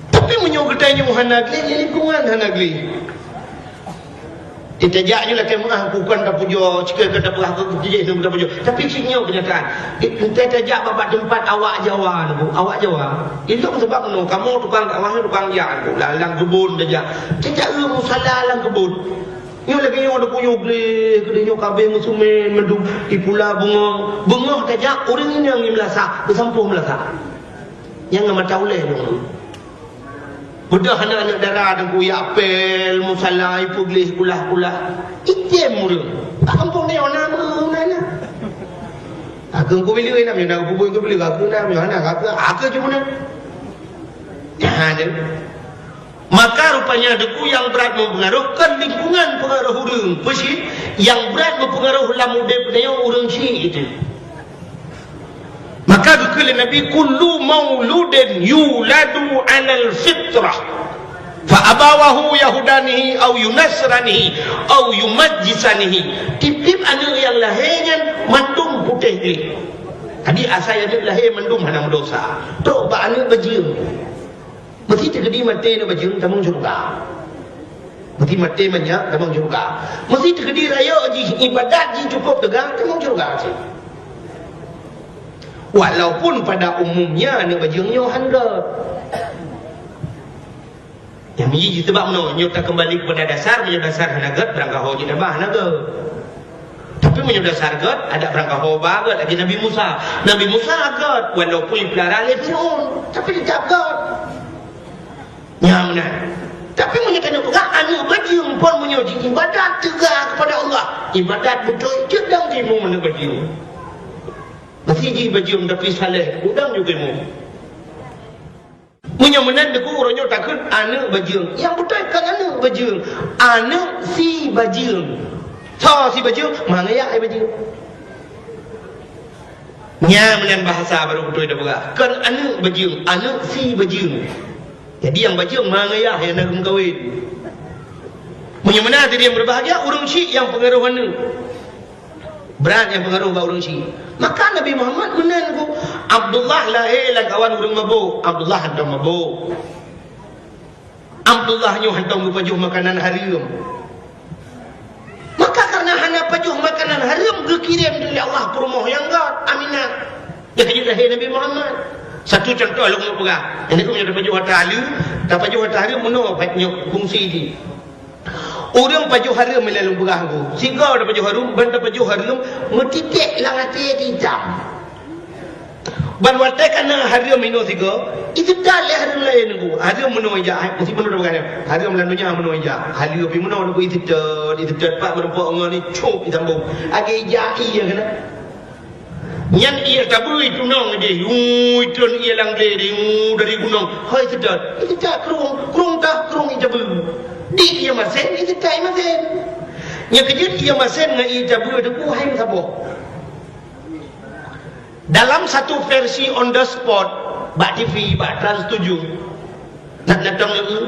tapi menyogotanya hana geleh lingkungan hana geleh ditajak je lah kemah bukan tak pujuk jika kata perah kejejak tak pujuk tapi sinya kenyataan ditajak bapak tempat awak Jawa itu sebab kamu tukang dakwah tukang jalan lalang kebun tajak musala lalang kebun yang lagi yang ada punya geleh kedenya kabeh musumen mendung di pula bengong tajak orang ini yang melasa bersampuh melasa yang mata oleh dong budak anak-anak darah dan kuya apel musala ipu geleh kulah item murung kampung ni orang mana aku beli nak nak aku beli aku nak aku cuma nak maka rupanya deku yang berat mempengaruhkan lingkungan pengaruh orang pesi yang berat mempengaruhi lamudep dia orang si itu maka dikala Nabi kullu mauludin yuladu alal fitrah fa abawahu yahudanihi au yunasranihi au yumajjisanihi. Tip-tip anak yang lahirnya mandum putih ni. Tadi asal anak lahir mandum hana dosa. Tok ba anak bajing. Mesti terjadi mati nak bajing tamang syurga. Mesti mati banyak tamang syurga. Mesti terjadi raya ji ibadat ji cukup tegang tamang syurga sih. Walaupun pada umumnya anak bajingnya handal. Yang menjadi sebab mana nyata kembali kepada dasar, menyedasar hanagat berangkat hoji nabah hanagat. Tapi menyedasar gat ada berangkat hoba gat lagi Nabi Musa. Nabi Musa gat walaupun pelara oleh Firaun, tapi dia gat. Yang mana? Tapi menyatakan juga anak bajing pun menyoji ibadat tegak kepada Allah. Ibadat betul jedang timu mana bajing. Masih ji bajing tapi saleh, udang juga mu. Menyamanan deku orangnya takut anak bajing. Yang betul kan anak bajing. Anak si bajing. So si bajing, mana ya ai bajing. Nyamanan bahasa baru betul dah buka. Kan anak bajing, anak si bajing. Jadi yang bajing mana ya yang nak kahwin. Menyamanan tadi yang berbahagia orang Syiah yang pengaruh mana? Berat yang pengaruh bau orang Syiah. Maka Nabi Muhammad menangu Abdullah lahir lan kawan urang mabuk. Abdullah hendak mabuk. Abdullah nyu hendak pajuh makanan haram. Maka karena hanya pajuh makanan haram dikirim oleh Allah ke rumah yang gat Aminah. Jadi lahir Nabi Muhammad. Satu contoh lu mau pegang. Ini aku punya pajuh harta haram, dah pajuh harta haram mana fungsi dia. Orang pajuh haram melalui berah aku. Sehingga ada pajuh haram, benda pajuh haram metitik lang hati hitam. Ban watai kana haram mino sehingga itu dah le haram lain aku. Haram meno aja, mesti meno dah bukan. Haram lalunya meno aja. Halu api meno aku itu tet pak berapa orang ni cop ditambung. Age jai ya kana. Nyan ia tabu itu nong je. Itu ia lang dari gunung. Hai sedar. Itu tak kerung tabu. Di ia masen itu tai masen. Yang kejut ia masen ngai tabu ada ku hai sabo. Dalam satu versi on the spot, Bak TV, Bak Trans 7. Nak datang itu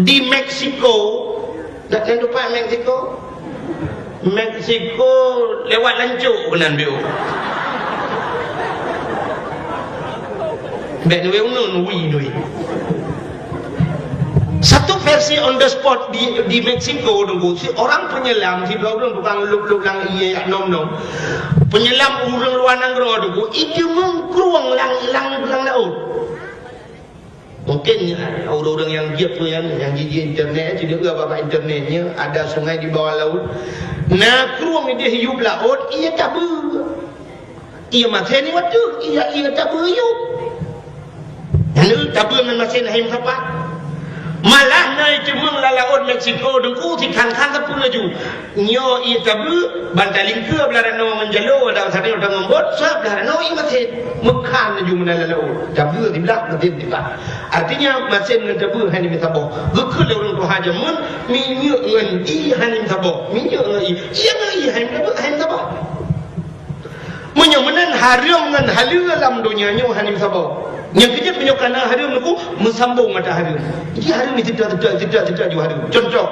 di Meksiko. Nak lupa Meksiko? Meksiko lewat lancuk kenan biu. Bek nuwe nun wi. Satu versi on the spot di Meksiko dulu si orang penyelam si dua orang tukang luk lang iya nom penyelam urang luar negeri dulu itu mengkruang lang laut. Mungkin orang-orang yang giat tu yang jiji internet jadi apa internetnya ada sungai di bawah laut. Nah kruang dia hidup laut ia tabu. Ia masen ni waktu ia tabu hidup. Lalu tabu dengan masen haim sapat. Malah naik cemeng lalaut Meksiko dengku si kang-kang kapun laju. Nyo ia tabu bantaling ke belarano menjalo ada sana udah ngombot sab belarano ia masen mekan laju menalalau. Tabu di belak nanti di belak. Artinya masen dengan tabu hani misabo. Gekul orang tu haja mun minyu ngan i hani misabo. Minyu i. Ia ngai hani misabo. Menyomenan haram ngan halal dalam dunia nyo hani misabo. Yang kejut menyokana haram aku mensambung mata haram. Ini haram ni tidak juga haram. Contoh.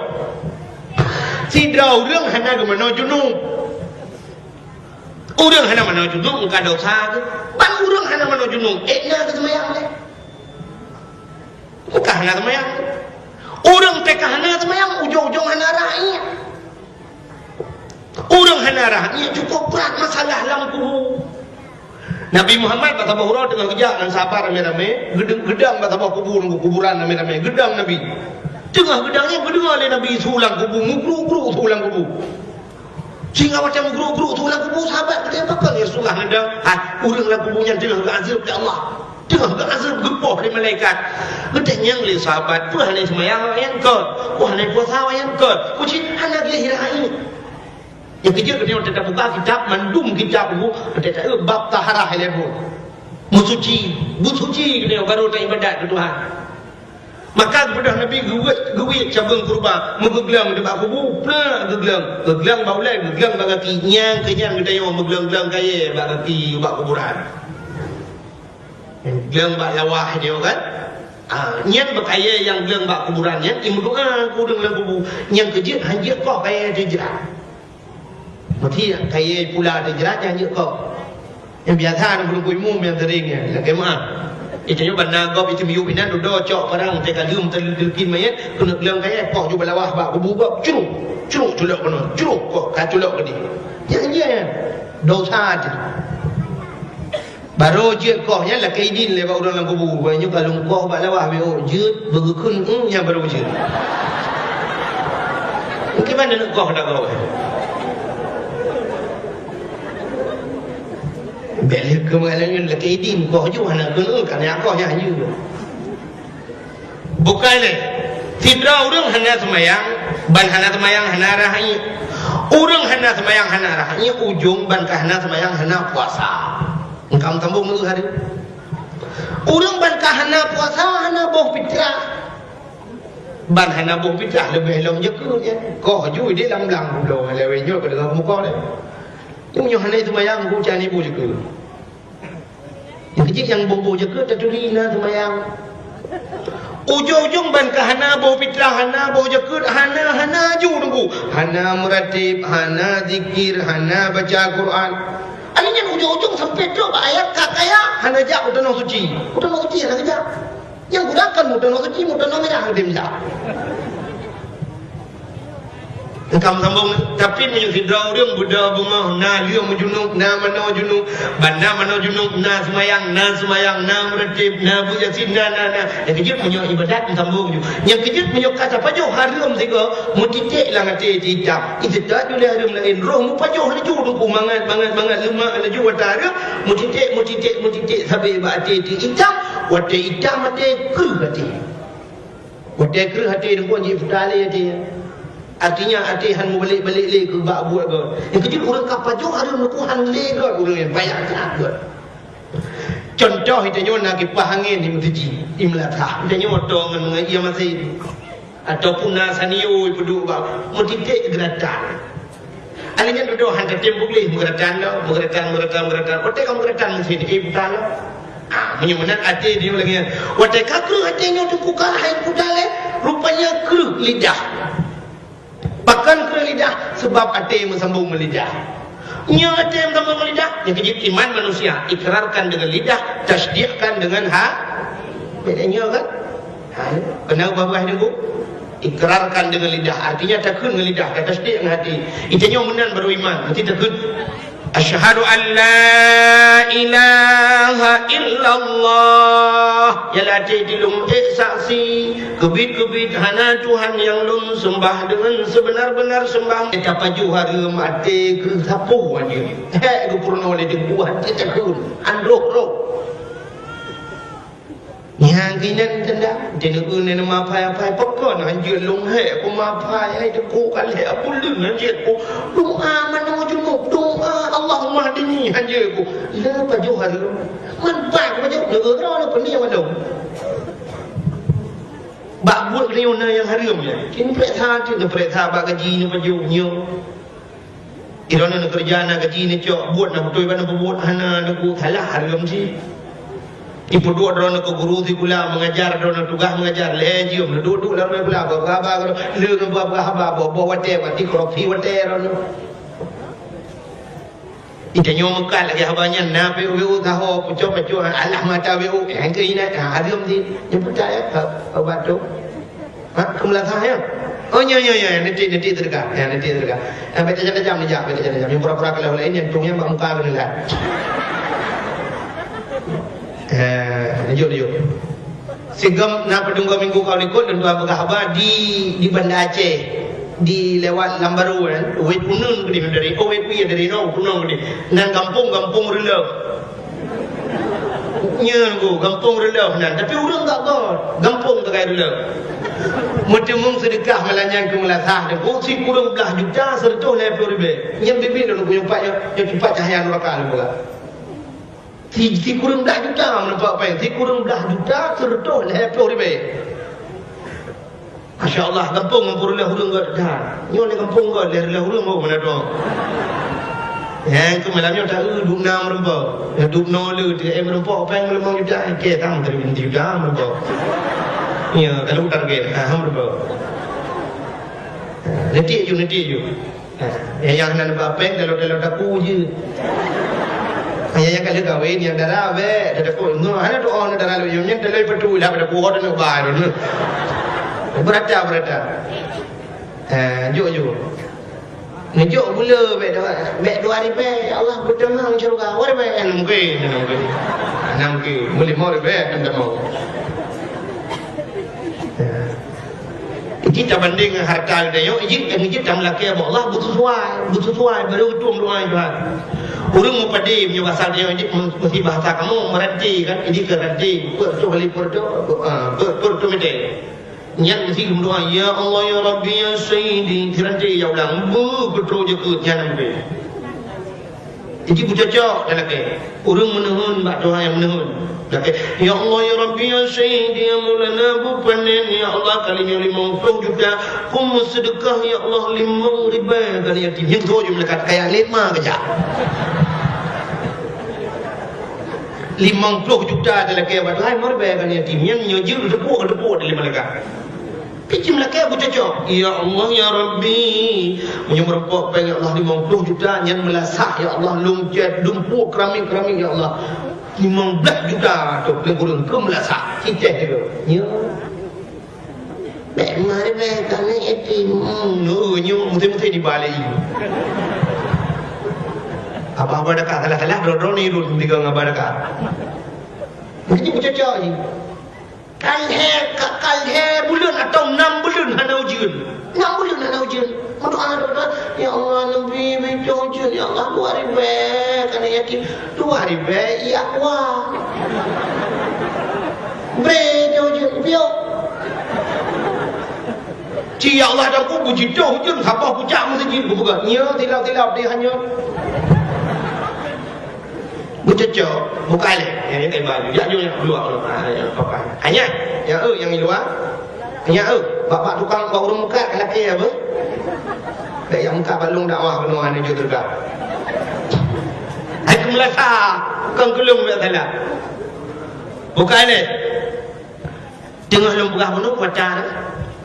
Si orang hana ke mana junung. Orang hana mana junung engkau dosa ke. Ban orang hana mana junung. Ekna ke semayang ke. Engkau hana semayang. Orang teka hana semayang ujung-ujung hana rakyat. Orang hana rakyat cukup berat masalah lampu. Nabi Muhammad kata bahura dengan kejak dan sabar rame-rame, gedang kata bah kuburan rame-rame, gedang Nabi. Tengah gedangnya berdengar oleh Nabi sulang kubur, mugru sulang kubur. Sehingga macam mugru sulang kubur sahabat dia bakal ya sulah gedang, urang lah kuburnya tengah azab dari Allah. Tengah azab gepoh dari malaikat. Gedangnya oleh sahabat, pulah ni semayang yang kot, pulah ni puasa yang kot. Kucing anak dia hirahi. Yang kejut dia tetap buka kitab mandum kitab bu tetap bab taharah lebu musuci dia baru tak ibadat ke Tuhan. Maka kepada Nabi guwit cabang kurba megeglang dekat kubu pula geglang baulai geglang bagaki nyang kenyang gedayo meglang kaya bagaki bak kuburan geglang bak lawah dia kan Nyen berkaya yang bilang bak kuburan nyen, imu doa ku dengan kubur. Yang kejut hanya kau kaya terjerat. Mati kaya pula terjerat hanya kau. Yang biasa nak belum kuimu yang teringnya. Lagi mana? Itu yang benar kau itu miu binan dodo cok parang tekalum terlukin mayat. Kena bilang kaya kau juga lawah bak kubur kau curuk culok kena curuk kau kaculok ke dia. Yang dosa je. Baru je kau nya lah kaidin le ba orang lang kubur. Banyak kalau kau ba lawah be je berkun yang baru je. Mungkin mana nak kau nak kau. Beli kemalannya lah kaidin kau je nak kena kan yang kau nya je. Bukan le. Tidak orang hanya semayang, ban hana semayang hana rahai. Orang hana semayang hana rahai ujung ban hana semayang hana puasa. Engkau tambung itu hari. Orang ban hana puasa hana boh fitrah. Ban hana boh fitrah lebih long jekurnya. Kau ju dia lam-lam lo lewe nyo pada kamu kau le. Yang nyo hana semayang ku cani bu jekur. Yang kecil yang bobo jekur tadurina semayang. Ujung-ujung ban hana boh fitrah hana boh jekur hana ju nunggu. Hana meratib, hana zikir, hana baca Quran. Akhirnya ujung-ujung sampai tu ayat kakaya hana jak udah suci hana jak. Yang gunakan udah suci udah merah dia minta. Engkau sambung tapi menyusidra orang Buddha bunga na liang menjunuk na mana junuk banda mana junuk na semayang na meratib na bujasin na yang kejut menyok ibadat sambung yang kejut menyok kata pajuh harum sego mutitik lah ngati hitam itu tak boleh harum lain roh mu pajuh laju duk mangat lemak laju watara mutitik sampai bati hitam wate hitam mate keruh hati dengan ji futale hati. Artinya hatihan mu balik-balik le ke bak buat ke. Yang kecil orang kapajuh harum Tuhan le ke orang yang banyak ke. Contoh itu nyo nak kipas angin di masjid imlatah. Itu nyo dengan mengaji masjid. Ataupun nasanio peduk bak mutitik geratan. Alanya duduk hantar tembok le geratan lo, geratan. Otak kamu geratan masjid bukan lo. Menyumenat hati dia lagi. Otak kakru hati nyo tu kukah hai kudale rupanya kru lidah. Bahkan ke lidah sebab hati bersambung melidah. Nya hati bersambung melidah. Yang kejip iman manusia ikrarkan dengan lidah, tasdiqkan dengan bedanya kan? Kenapa buah itu? Ikrarkan dengan lidah. Artinya takun dengan lidah, tasdiq dengan hati. Itanya menan baru iman. Nanti takun. Asyhadu an la ilaha illallah. Yalah dilum saksi kebit hana Tuhan yang lun sembah dengan sebenar-benar sembah. Kita paju hari mati ke sapu aja. Ke purna oleh dibuat kita kun androh. Yang kinan tanda dia nak nama apa pokon anjir long he aku mapai ai tu ku kali aku lun anjir ku doa mana junub doa Allahumma hadini anjir ku la paju hari man ba ku paju deuk ro pening wadong bak buat leona yang harum ya kini periksa tu periksa bak gaji ni paju nyo irona nak kerja nak gaji ni cok buat nak betul mana buat hana nak ku salah harum si. Ibu dua orang ke guru di pula mengajar, orang tugas mengajar, lejium, duduk dalam pula, bawa leu bawa wate kopi wate orang. Itu nyomu kan lagi habanya na PU tahu pucuk Allah mata PU yang ke ini harum di yang percaya obat tu. Kemulah saya. Oh nya nanti terdekat, nanti terdekat. Baca jam ni jap, baca jam. Yang pura-pura kalau lain yang tungnya muka benar. Lanjut. Sigam na pedungga minggu kau ikut dan dua berkhabar di Banda Aceh di lewat Lambaru kan wet punun ke dari wet pi dari no punun ke nan kampung relaf nya go kampung relaf nan tapi orang tak tahu kampung tak kaya relaf mutimung sedekah melanjang ke melasah dan si kurang belah juta serta level ribe yang bibi nak punya yang cepat cahaya neraka pula. Si kurang dah juta menampak apa yang si kurang dah juta serta lepas ribe. Masya-Allah kampung ngapur lah hurung gak dah. Nyo ni kampung gak lah hurung mau mana doang. Yang tu malamnya tak duk na merempak. Duk no le dia merempak apa yang malam juta ke tang terbentuk dah merempak. Ya, kalau hutang ke. Hang berapa? Nanti je. Yang nak apa? Kalau daku je. Yang kalau kahwin yang darah be, daku. No, ada doa nak darah lu. Yang dalam petu lah pada kuat nak bayar. Berata. Jok. Ngejok pula baik 2 hari baik. Ya Allah berdenang syurga. Wari baik mungkin. Boleh mau baik anda mau. Kita banding harta dia, kita dalam laki Allah butuh suai baru tuang doa Tuhan. Orang mau padi punya bahasa dia mesti bahasa kamu merati kan, ini kerati, bertu Nyan mesti berdoa, ya Allah ya Rabbi ya Sayyidi, kerati ya ulang, betul je ke jangan be. Jadi bucacak dalam laki. Orang menuhun bak doa yang menuhun. Ya Allah ya Rabbi ya Sayyidi ya Maulana bupanen ya Allah kalinya 50 juta kum sedekah ya Allah 5 ribu kali yatim yang tu je melekat kayak 5 kejap 50 juta dalam kayak batu hai mar bayar kali yatim yang nyojil depuk dalam melekat kecil melekat bucacak ya Allah ya Rabbi menyemberpok pengen Allah 50 juta yang melasak ya Allah lumjat dumpuk keramik ya Allah 15 juta tu kurang ke melasak cicih tu ya mari kan yatim mesti dibalik apa dekat salah drone ni run tiga ngaba dekat mesti bucacak ni kalhe bulan atau 6 bulan hana ujian 6 bulan hana ujian doa ya Allah nabi betul ujian ya Allah 2 hari baik kan yakin 2 hari baik ya Allah betul ujian bio ci ya Allah dah ku puji dah ujian apa pucak mesti bukan ya tilap dia hanya bucacak buka le yang kayak baju ya yo yang luar apa hanya yang yang luar hanya bapak tukang bau muka lelaki apa kayak yang muka balung dakwah penuhan itu juga aku melasa kang kelung tak salah buka le tengah lembah penuh pacar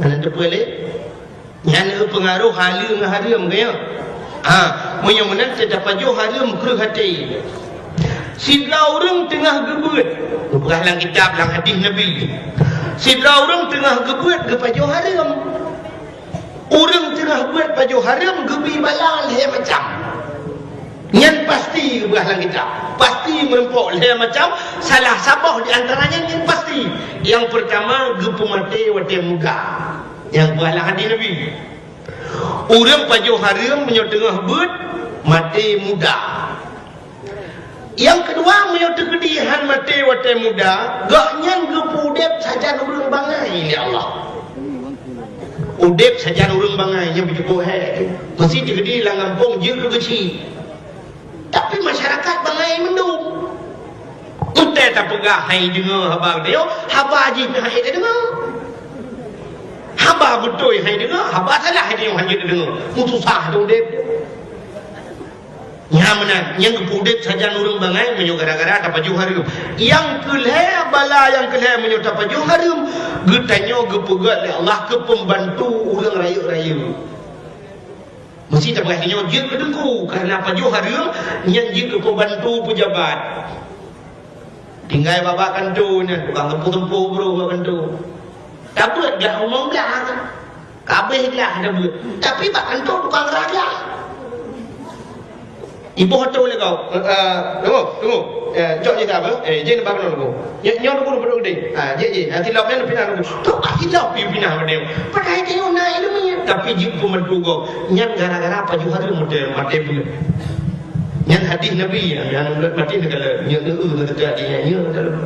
mana tu boleh yang pengaruh halu dengan haram kaya menyemenan terdapat jauh haram kerah hati sidra orang tengah gebut bukan dalam kitab dalam hadis Nabi sidra orang tengah gebut ke baju haram orang tengah buat baju haram gebi balang leher macam yang pasti bukan dalam kitab pasti merempok leher macam salah sabah di antaranya yang pasti yang pertama gepu mati wate muka yang bukan dalam hadis Nabi orang baju haram menyotengah but mati muda. Yang kedua menyatu kedihan mati wate muda gaknya gepudep saja urang bangai ya Allah udep saja urang bangai yang bercukup mesti digedi lang kampung je ke kecil tapi masyarakat bangai mendung utai tak pegah hai dengar haba dia haba haji hai dia dengar haba betul hai dengar haba salah dia hanya dengar mutusah tu udep Nyamanan yang kepudek saja nurung bangai menyo gara-gara dapat juharum. Yang keleh bala yang keleh menyo dapat juharum. Getanyo gepegat le Allah ke pembantu urang raya-raya. Mesti dapat nyo je kedengku karena apa juharum yang je ke pembantu pejabat. Tinggal bapa kantu nya tukang tempuh-tempuh bro kantu. Dapat dah omong dah. Kabeh dah ada buat. Tapi bak kantu tukang raja. Ibu hotel le kau. Tunggu. Jok je apa? Je nampak mana tunggu. Nyo tunggu dulu deh. Je. Nanti lap ni pindah tunggu. Tu pasti lap pindah dia. Padahal dia nak ilmu tapi je pemandu kau. Nyan gara-gara apa juga tu mati pula. Nyan hadis Nabi yang mati negara. Nyo dekat dia nyo dalam.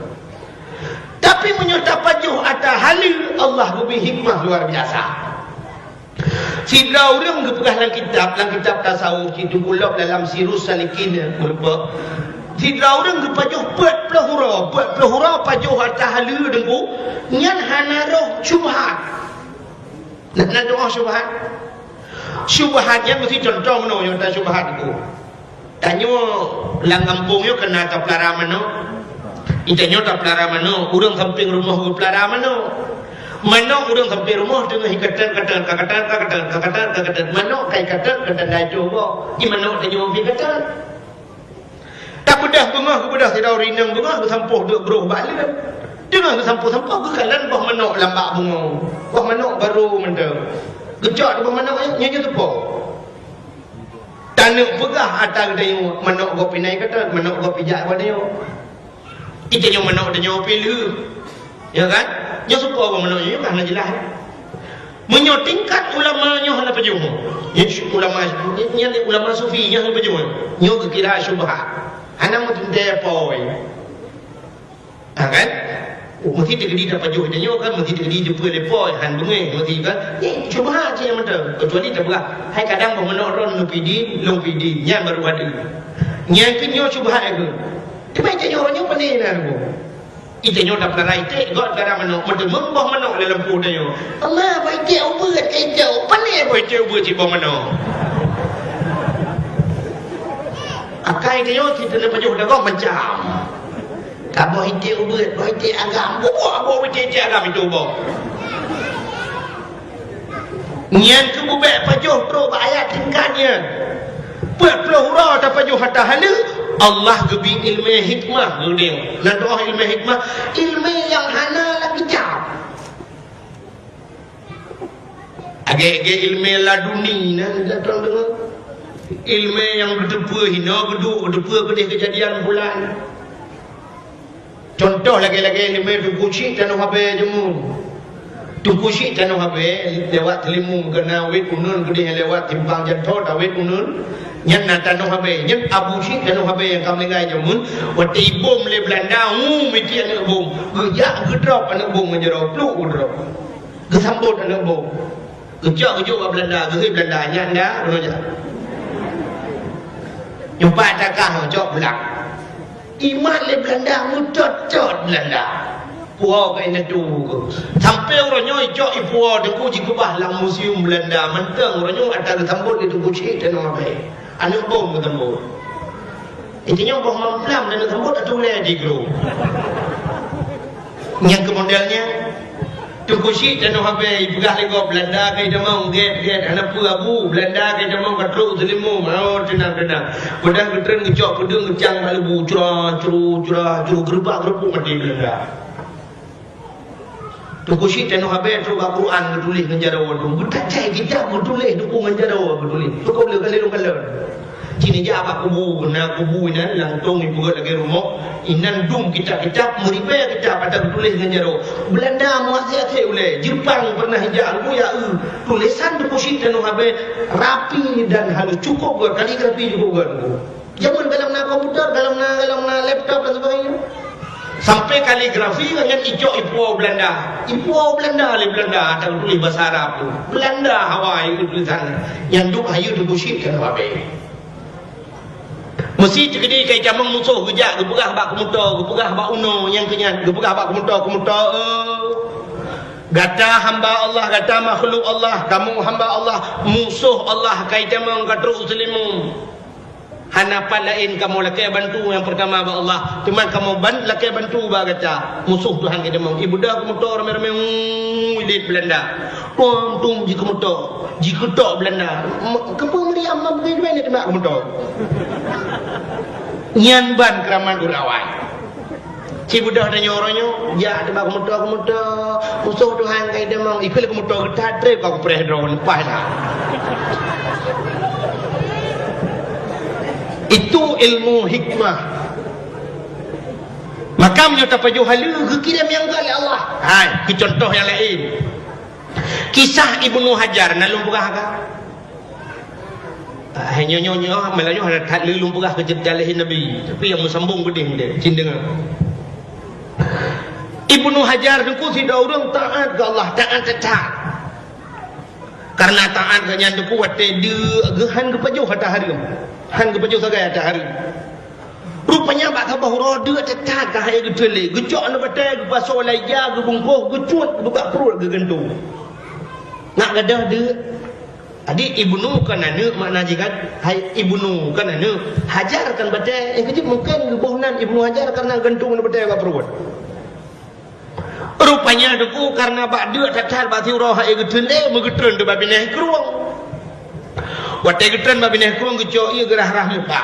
Tapi menyerta pajuh atas halil Allah lebih hikmah luar biasa. Sidra orang kepegah dalam kitab tasawuf itu pula dalam sirus salikin merupa sidra orang kepajuh buat pelahura pajuh harta halu dengku nyan hanaroh syubhat nak doa syubhat yang mesti contoh mana yang tak syubhat itu tanyo lang kampung yo kena tak pelara mana intanyo tak pelara mana orang samping rumah ke pelara mana Manok urang sampai rumah dengan hikatan manok kai katan dah coba di manok tanya orang hikatan tak bedah bengah bedah tidak rinang bengah bersampuh duk beruh balik dengan bersampuh-sampuh ke kalan bah manok lambak bunga bah manok baru mentang gejak di bah manok nyanyi tepuk tanuk pegah atas dia manok go pinai kata manok go pijak pada dia kita nyo manok dia nyo pilu ya kan dia suka apa menurutnya kan jelas menyotingkan ulamanya hala pejumu ulama sufi yang pejumu nyo kira syubhat ana mutun depoi kan mesti digedi dapat juh dia kan mesti digedi jumpa depoi han bunge mesti kan syubhat je yang betul kecuali tak berah hai kadang menok ron lupidi nyan baru ada nyan kinyo syubhat ke tapi jangan orangnya pandai nak itu nyo dak pernah itu god cara manok membah manok dalam lempu dia Allah baik dia ubah kai jauh pandai baik dia ubah ci manok akai dia kita nak pajuh dak macam kabo itu ubah baik dia agam buah dia agam itu ubah nyan ke ubah pajuh pro ayat tingkatnya buat pelahura tak pajuh hatta halu Allah gebi ilmu hikmah dia. Nak doa ilmu hikmah, ilmu yang hana lagi jauh. Agak-agak ilmu laduni nan datang dengar. Ilmu yang berdepa hina berdepa kedih kejadian bulan. Contoh lagi-lagi ilmu tukuci tanah habis jemu. Tukuci tanah habis lewat telimu kena wet unun kedih lewat timbang jantor wet unun. Nyan nata no habe nyan abu syik dan no habe yang kami ngai jamun wati bom le Belanda meti anak bom gejak gedrop anak bom menjero pluk udrop gesambut anak bom gejak Belanda gehe Belanda nyan dah roja nyumpa takah jok belak iman le Belanda mutot Belanda puau kai na tu sampai orang nyoi jok ipuau deku jikubah lang museum Belanda mentang orang nyoi ada sambut itu kucing dan no habe anak bom ke tembok intinya boh mamplam dan tembok tak boleh di grup yang ke modelnya tu kusi dan habe pegah lego Belanda kai demang get anak pulabu Belanda kai demang katruk selimu mau tenang pedang ketren ngejok pedang ngecang malubu curah gerbak mati Belanda tu kusi dan habe tu Al-Quran bertulis ngejarawa tu betacai kita bertulis dukung ngejarawa bertulis tu kau boleh kali Cini je apa kubu nan langtung ibu lagi rumah inan dum kita meribah kita pada tulis dengan jaro Belanda muasih oleh Jepang pernah hijau ya tulisan deposit dan habe rapi dan halus cukup buat kaligrafi juga buat jangan dalam komputer dalam laptop dan sebagainya sampai kaligrafi dengan hijau ipuau Belanda le Belanda ada tulis bahasa Arab tu Belanda Hawaii tulisan yang duk hayu deposit dan habe mesti jadi kai jamang musuh gejak gepegah bak kemuta gepegah bak uno yang kenyan gepegah bak kemuta gata hamba Allah gata makhluk Allah kamu hamba Allah musuh Allah kai jamang katru muslimu hanapan lain kamu lakai bantu yang pertama ba Allah cuman kamu lakai bantu ba gata musuh Tuhan kita mau ibu dah kemuta rame-rame di Belanda tum ji kemuta ji ketok Belanda kepung Maryam begini ni kena kemuta nyan ban keraman ulawan si budak dan nyoronyo ya ada kemuta musuh Tuhan kai demang ikut kemuta getatre kau preh drone lepas dah itu ilmu hikmah maka menyata pajuh halu kekirim yang oleh Allah ke contoh yang lain kisah Ibnu Hajar nak lumpurah ke hanya nyonya melalui ada tak lumpurah ke jalahin Nabi tapi yang musambung geding dia cindengar Ibnu Hajar deku tidak orang taat ke Allah taat tetap karena taat ke nyan deku wate dia han ke pajuh hata hari han ke pajuh sagai hata hari rupanya bak khabah roda tetap ke hai gedele gejok na batai ke paso laya ke bungkuh gecut buka perut ke gentung nak gadah dia adik Ibnu kan ana makna jikan hai Ibnu kan ana Hajar kan batai kecil mungkin bohnan Ibnu Hajar karena gantung na batai ke perut Rupanya deku karena bak dia tatar bak tiurah ai getun megetun tu babineh keruang. Watai getun babineh keruang gecok ia gerah rah muka.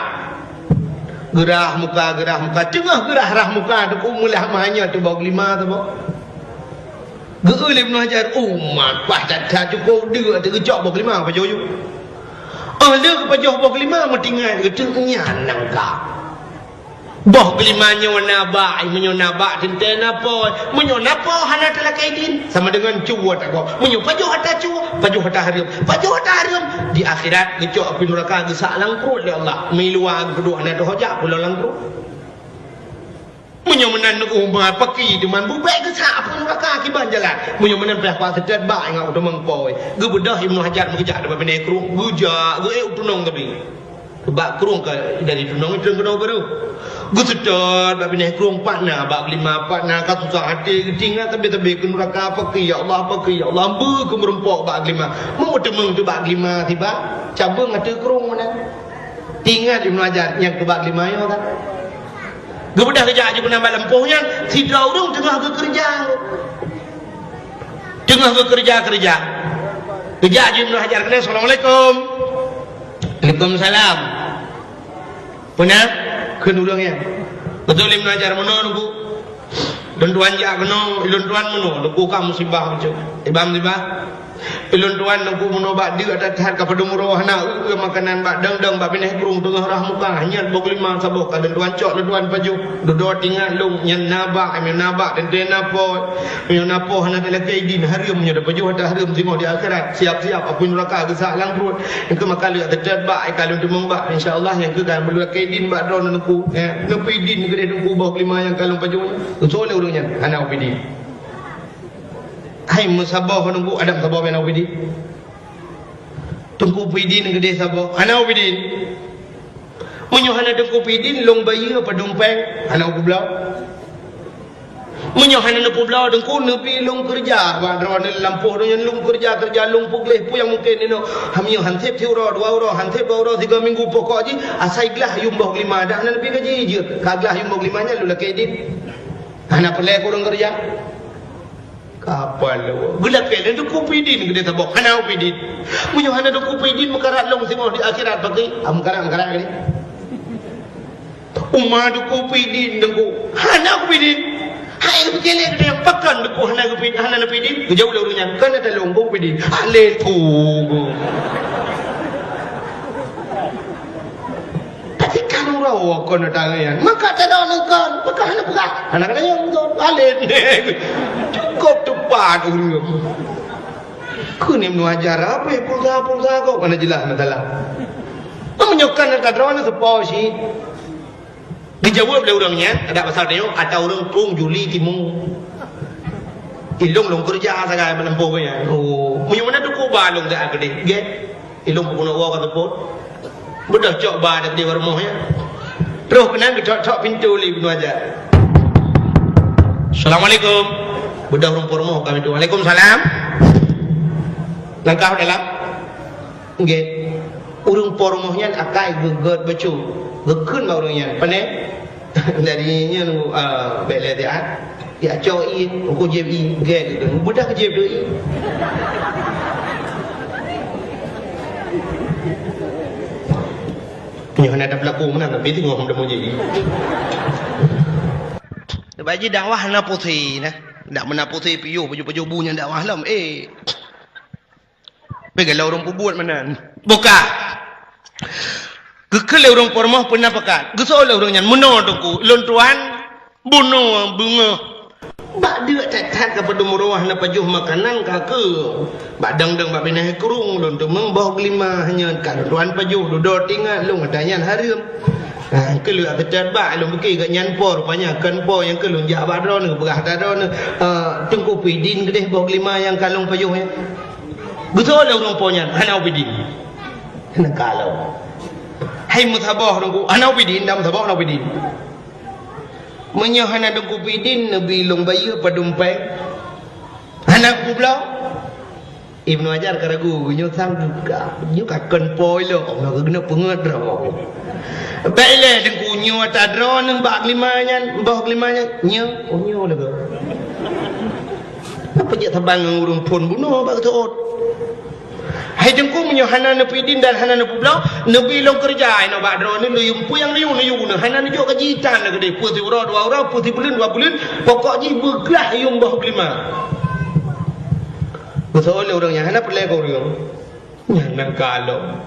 Gerah muka. Tengah gerah rah muka deku mulah mahnya tu bau lima tu bau. Geul Ibnu Hajar umat bah tak cukup dia tu gecok bau lima apa joyo. Dia kepajoh bau lima metingan getun nyanang ka. Boh kelimanya wanaba menyonaba tenten apa menyonapa hana telakaidin sama dengan cuwa tak kau menyo pajoh hata cuwa pajoh hata harum di akhirat gecok api neraka gesak langkrut ya Allah miluang kedua hana hojak pula langkrut menyo menan umat paki deman bubai gesak api neraka akibat jalan menyo menan peh kuat sedet ba ngau tu mengpoi gebedah Ibnu Hajar mengejak depan bene kru guja ge tunong tapi bak kurung ke dari tunong itu kena baru gusedot bak bineh kurung partner bak lima partner ka susah hati ketingat tapi ke neraka paki ya Allah ambu ke merempok bak lima mau temeng tu bak lima tiba cabang ada kurung mana tinggal Ibnu Hajar yang ke bak lima ya kan gebedah kerja aja pun nambah lempuhnya si daurung tengah ke kerja kerja aja Ibnu Hajar kena Assalamualaikum. Waalaikumsalam. Punya kenulangnya. Betul Ibnu Hajar menunggu. Dan tuan jak kena, ilun tuan menunggu kamu musibah macam. Ibam sibah. Ilun tuan nunggu menobat dia ada tahan kepada murah nak makanan bak dang bak pineh kurung tengah rah muka hanya bok lima sabuk dan tuan cok tuan baju duduk tinggal lung nyen nabak dan dia napa hana dalam kaidin harum nya baju ada harum tengok di akhirat siap-siap apa neraka gesak langkrut engke maka lihat tetet bak kalau demeng bak insyaallah yang ke kan belu kaidin bak don nunggu nepi din gede nunggu bok lima yang kalau baju soleh urangnya hana opidi. Hai musabah nunggu adam sabah ben opidi. Tunggu pidin gede sabah. Ana opidi. Munyo hana tunggu pidin long bayi apa dompeng ana kublau. Munyo hana nu kublau dengku nepi long kerja badron lampuh dengan long kerja long pugleh pu yang mungkin ino hamio hansep tiuro 2 euro hansep 2 euro 3 minggu pokok ji asai glah yumbah 5 dah hana lebih gaji je kaglah yumbah 5 nya lu lakedin. Hana pelek kurang kerja. Kapal gula pelen tu kupidin gede tabok hana upidin munyo hana tu kupidin makarat long simo di akhirat bagi amkarat gini umma tu kupidin dengku hana kupidin hai bekele gede pakan dengku hana kupidin jauh lalunya kan ada long kupidin ale tu tapi kan rawa kon tangan maka ada nengkan maka hana kada yang ale cukup tepat urang. Kun Ibnu Hajar apa pulsa kau kana jelas masalah. Menyokan kadron sepo si. Dijawab oleh orangnya, ada pasal dia ada orang tung Juli timung. Ilung long kerja sagai menempuhnya. Oh, mana tu ku balung dak gede. Ge. Ilung pun wa ka teput. Budak cok ba dak di rumahnya. Terus kenan cok pintu Ibnu Hajar. Assalamualaikum. Budak rumpur kami tu. Waalaikumsalam. Langkah dalam. Nggih. Urung pormohnya akai geget becu. Gekun ba urangnya. Pane darinya nu bele dia. Ya coi ko jebi ge gitu. Budak jeb deui. Punya ada berlaku mana tapi tengok hom demo jebi. Baji dakwah na putih nah. Tak menaputi piyu baju-baju bunya dakwah lam pegalau orang buat mana buka gekele orang pormoh pernah pekat gesol orang yang menor tuku lontuan bunuh bunga bak dia tak kepada murah na pajuh makanan kake bak dang bak binah kurung lontu membah kelima hanya kan tuan pajuh duduk tinggal long adanya harum. Kelu ketat bak lu beki gak nyanpor rupanya kan po yang kelu jak badron berah dadon tengku pidin gede bau 5 yang kalung payuhnya betul orang ponya hana pidin hana kalau hai mutabah dengku hana pidin dam tabah hana pidin menyo hana dengku pidin nabi long bayu padumpeng hana kublau Ibnu Hajar karagu nyo sang duka nyo kaken poi lo ono kena penget ro bele dengku nyo ta dron nang bak 5 nya mbah 5 nya nyo nyo le Apa je tabang urung pun bunuh bak tuot. Hai jengku menyohana nepi din dan hana nepi blau nebi long kerja ino bak dro ni luyum pu yang liu ne hana ni jo kajitan ne gede putih ura dua ura putih bulan dua bulan pokok ji bergelah yung bah kelima. Betul le orang yang hana perle ko urang. Yang kalau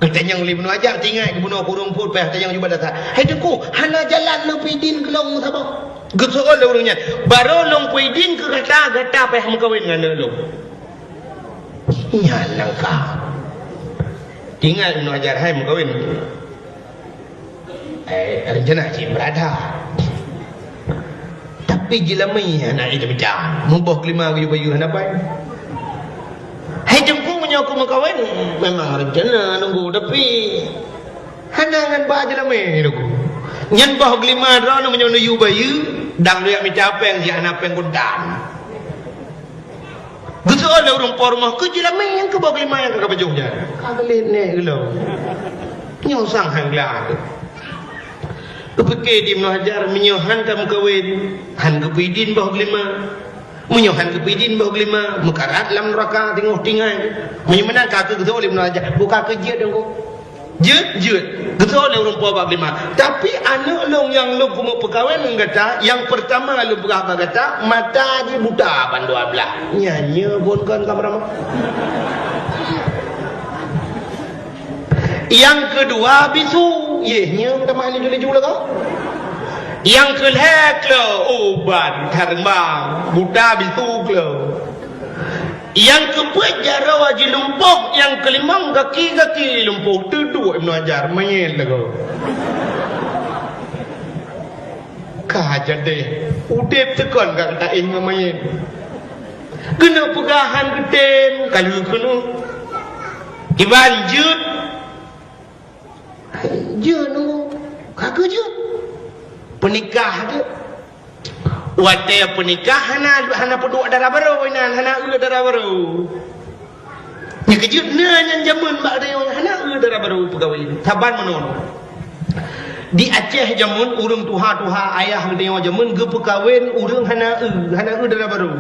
kita yang libnu ajar tinggal ke bunuh kurung pun peh yang juga datang. Hai jengku hana jalan nepi din kelong sabah. Betul le orangnya baru long pi din ke gata peh mengkawin dengan lo. Nyalang ka tinggal Ibnu Hajar hai mengkawin rencana cik berada tapi jilamai anak itu macam mubah kelima bayu-bayu hanapai hai jengku menyoku mengkawin memang rencana nunggu tapi hanangan bah jilamai nunggu nyan bah kelima drone menyoku bayu dang lihat macam apa yang dia anak penggunaan betul ada orang pormah ke jilamai yang ke bawah kelima yang ke bajunya kagak lene gelo nyosang hangla kepeke di Ibnu Hajar menyohan kamu kawin han ke pidin bawah kelima menyohan ke pidin bawah kelima mekarat lam neraka tengok tinggal menyemenang kaki betul Ibnu Hajar buka kerja dong je betul ada orang puas bab lima tapi anak long yang long kumu perkahwin kata yang pertama lu berapa kata mata je buta pan 12 nyanyi pun kan kamera yang kedua bisu yehnya kita main ni jule kau yang kelek lo obat terbang buta bisu lo yang keempat jara wajib lumpuk yang kelima kaki lumpuk duduk Ibnu Hajar main lagu kajar deh udep tekan kat tak ingin main kena pegahan ketem kalau kena dibanjut je nunggu kagak je penikah dia Wadah pernikahan hana peduk darah baru hana darah baru. Ni kejut yang zaman bak dia hana darah baru pegawai. Taban menon. Di Aceh zaman urang tuha ayah dia zaman ge pekawin urang hana darah baru.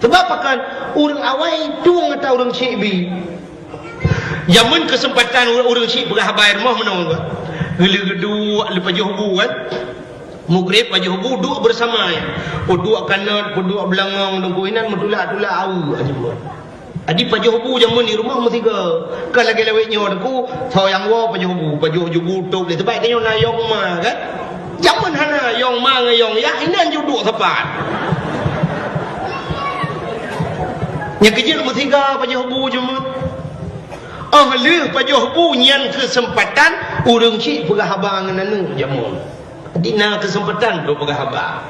Sebab kan urang awai tung atau urang cikbi. Zaman kesempatan urang cik berah bayar mah menon. Gele gedua lepas johbu kan. Mugrib aja hubu duduk bersama ya. Duduk kanan, duduk belangang nungguinan mentulak au aja buat. Adi paju hubu zaman ni rumah mesti ke. Kan lagi lewetnya aku tau yang wa paju hubu tu boleh sebab dia nak yong ma kan. Zaman hana yong ma ngayong ya inan duduk tepat. Yang kecil mesti ke paju hubu zaman. Ahli paju hubu nyan kesempatan urang cik perah abang nanu zaman. Dina kesempatan do pegah haba.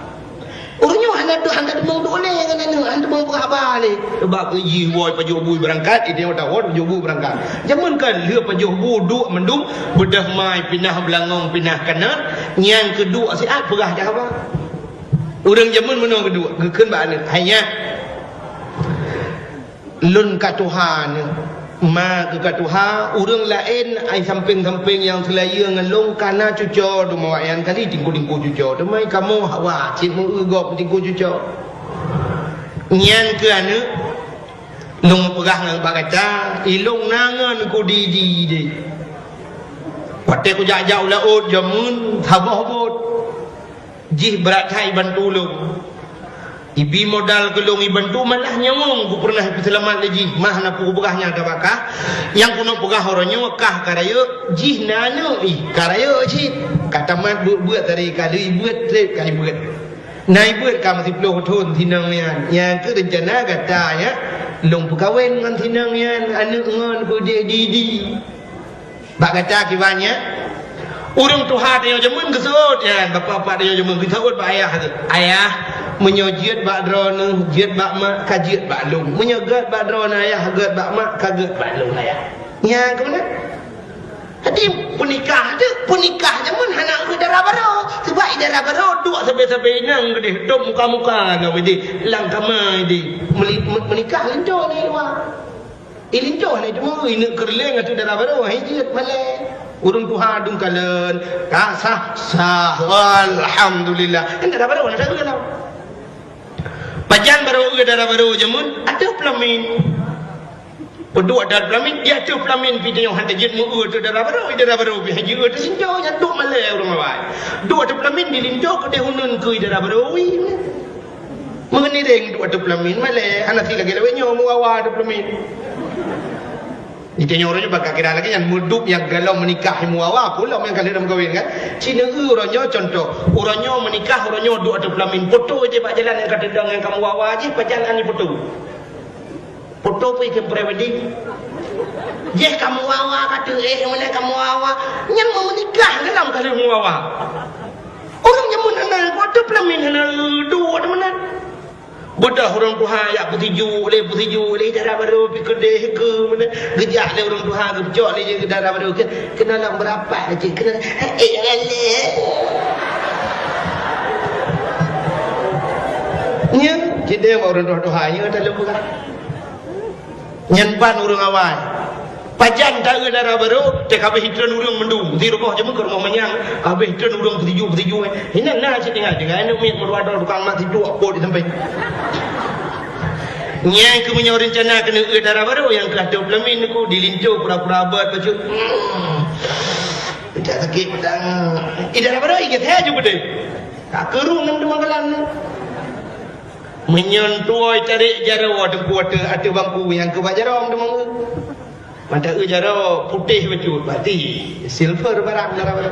Orangnya handa demong dole dengan handa demong pegah haba ni. Sebab ji boy paju bui berangkat ide tahu paju bui berangkat. Zaman kan le paju bu duk mendung bedah mai pindah belangong pindah kanan yang kedua siat pegah dah haba. Orang zaman mana kedua gekeun ba ni hanya lun ka Tuhan ma ke Tuhan urang lain ai samping-samping yang selaya ngelong kana cuco do mawayan kali tingku cuco do mai kamu hawa cik mu ugop tingku cuco nyan ke anu long pegah ngang bagaca ilung nangan ku di de pate ku jak-jak laut jamun thabah bot jih berat hai bantu lu ibi modal gelung ibantu malah nyawong ku pernah selamat lagi mah na pu begahnya kabakah yang kuno pegah oronyo kah karayo jih nanu karayo cik kata mat buat dari kali buat kali buat nai buat kam 10 tahun tinang yang ke rencana kata ya long pekawin ngan tinang yan anu ngan ku di bak kata kibannya urang tuha dia jamun gesut ya bapa dia jamun gesut ba ayah menyojiat bak drone jiat bak mak kajiat bak lung menyogat bak drone ayah gat bak mak kagat bak lung ayah nya ke mana hadi punikah jamun hana ke darah baru sebab darah baru duk sampai nang gede dom muka-muka na wedi lang kamai di menikah linco ni luar linco ni cuma ini kerleng atu darah baru hijat malai urung tuha dung kalen sah alhamdulillah kan darah baru nak tahu Pajan baru darah baru jamun ada pelamin. Peduk ada pelamin dia tu pelamin video hantar jet mu tu darah baru bi haji tu sinjo nya duk malai orang awai. Duk ada pelamin di lindo ke dia hunun ke darah baru wi. Mengenai deng duk ada pelamin malai anak si lagi lewe nyo mu awa ada pelamin. Ditanya orangnya bakal kira lagi yang muduk yang galau menikah muawa pula yang kali dalam kahwin kan. Cina orangnya contoh, orangnya menikah orangnya duk ada pelamin foto je pak jalan yang kata dang yang kamu wawa je pak jalan ni foto. Foto pergi ke pre-wedding. Je kamu wawa kata mana kamu wawa yang mau menikah dalam kali muawa. Orangnya mana ada pelamin duk ada mana. Bodah orang Tuhan ya putiju le darah baru pergi kedai ke mana gejak le orang Tuhan ke pecok le je ke darah baru kena nak berapa je kena nya jadi orang Tuhan nya dalam bukan nyanpan orang awal pajan tak ke darah baru cek habis hidran orang mendung di rumah je ke rumah manyang habis hidran orang putiju ini nak saya tengah dengan anak miat meruadal tukang mak tidur apa di sampai yang ke punya rencana kena ke darah baru yang kelas 12 min aku dilincu pura-pura abad baju tidak sakit pedang darah baru ingat saya juga deh tak kerung dengan dua gelan menyentuh cari jarawa kuota ada bangku yang ke bajarom demang mata jaro putih betul berarti silver barang darah baru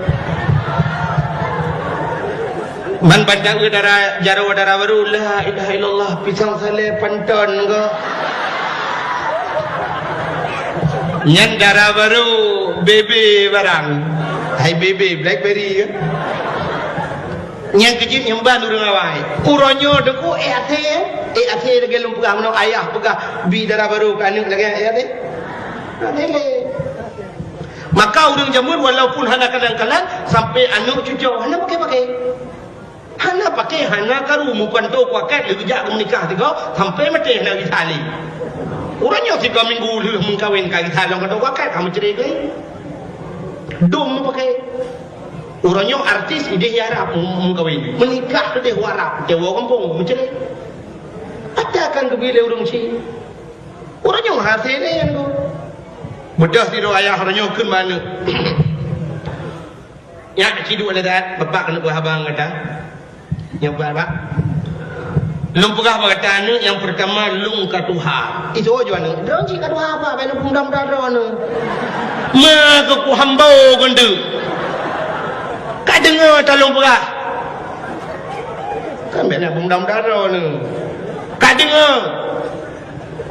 man pandang darah jaro darah baru la ilaha illallah pisang sale panton go nyan darah baru bebe barang hai bebe blackberry ke nyan kecil nyemban urang awai uronyo deku ate lagi lumpah mano ayah pegah bi darah baru kanu lagi ate lele maka urang jamun walaupun hana kadang-kadang sampai anu cucu hana pakai hana karu mukan to pakai lagi jak menikah tiga sampai mati hana ditali orangnya 3 minggu lu mengkawin kali tali orang to pakai kamu cerai ke dom pakai orangnya artis ide harap mengkawin menikah tu dia harap dewa kampung mencerai ada kan kebile urang si orangnya hasil ni yang tu mudah tidur ayah orangnya kun mana ya cidu ada dat bapak kena buah abang kata yang berapa lung pegah berkata anu yang pertama lung katuha itu aja anu dorang cik katuha apa benda pundam darah anu ma ke ku hambau gendu kak dengar tak lung pegah kan benda pundam darah anu kak dengar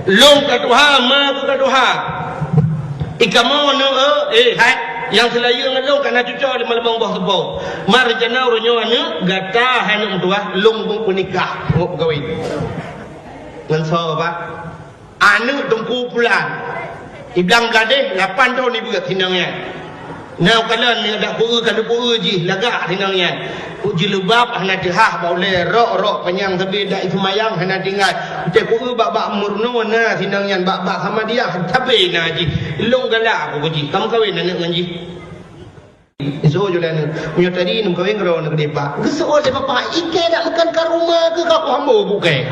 lung katuha ma ke katuha ikamu anu hai yang selayu ngelong kana cucu di malabang buah kebau marjana uronyo anu gata hanu tua lung pun nikah ngop gawin ngan so apa anu tungku pulang iblang gadeh 8 tahun ibu kat hinangnya now kala ni ada puru kada puru ji lagak hinangnya uji lubab hana dihah baule rok penyang tapi dak semayang hana tinggal te puru bak murno na hinangnya bak sama dia tapi na ji long galak aku ji kamu kawin anak nganji so julan punya tadi num kawin gro nak depa geso je papa ike dak makan ka rumah ke ka hambo bukai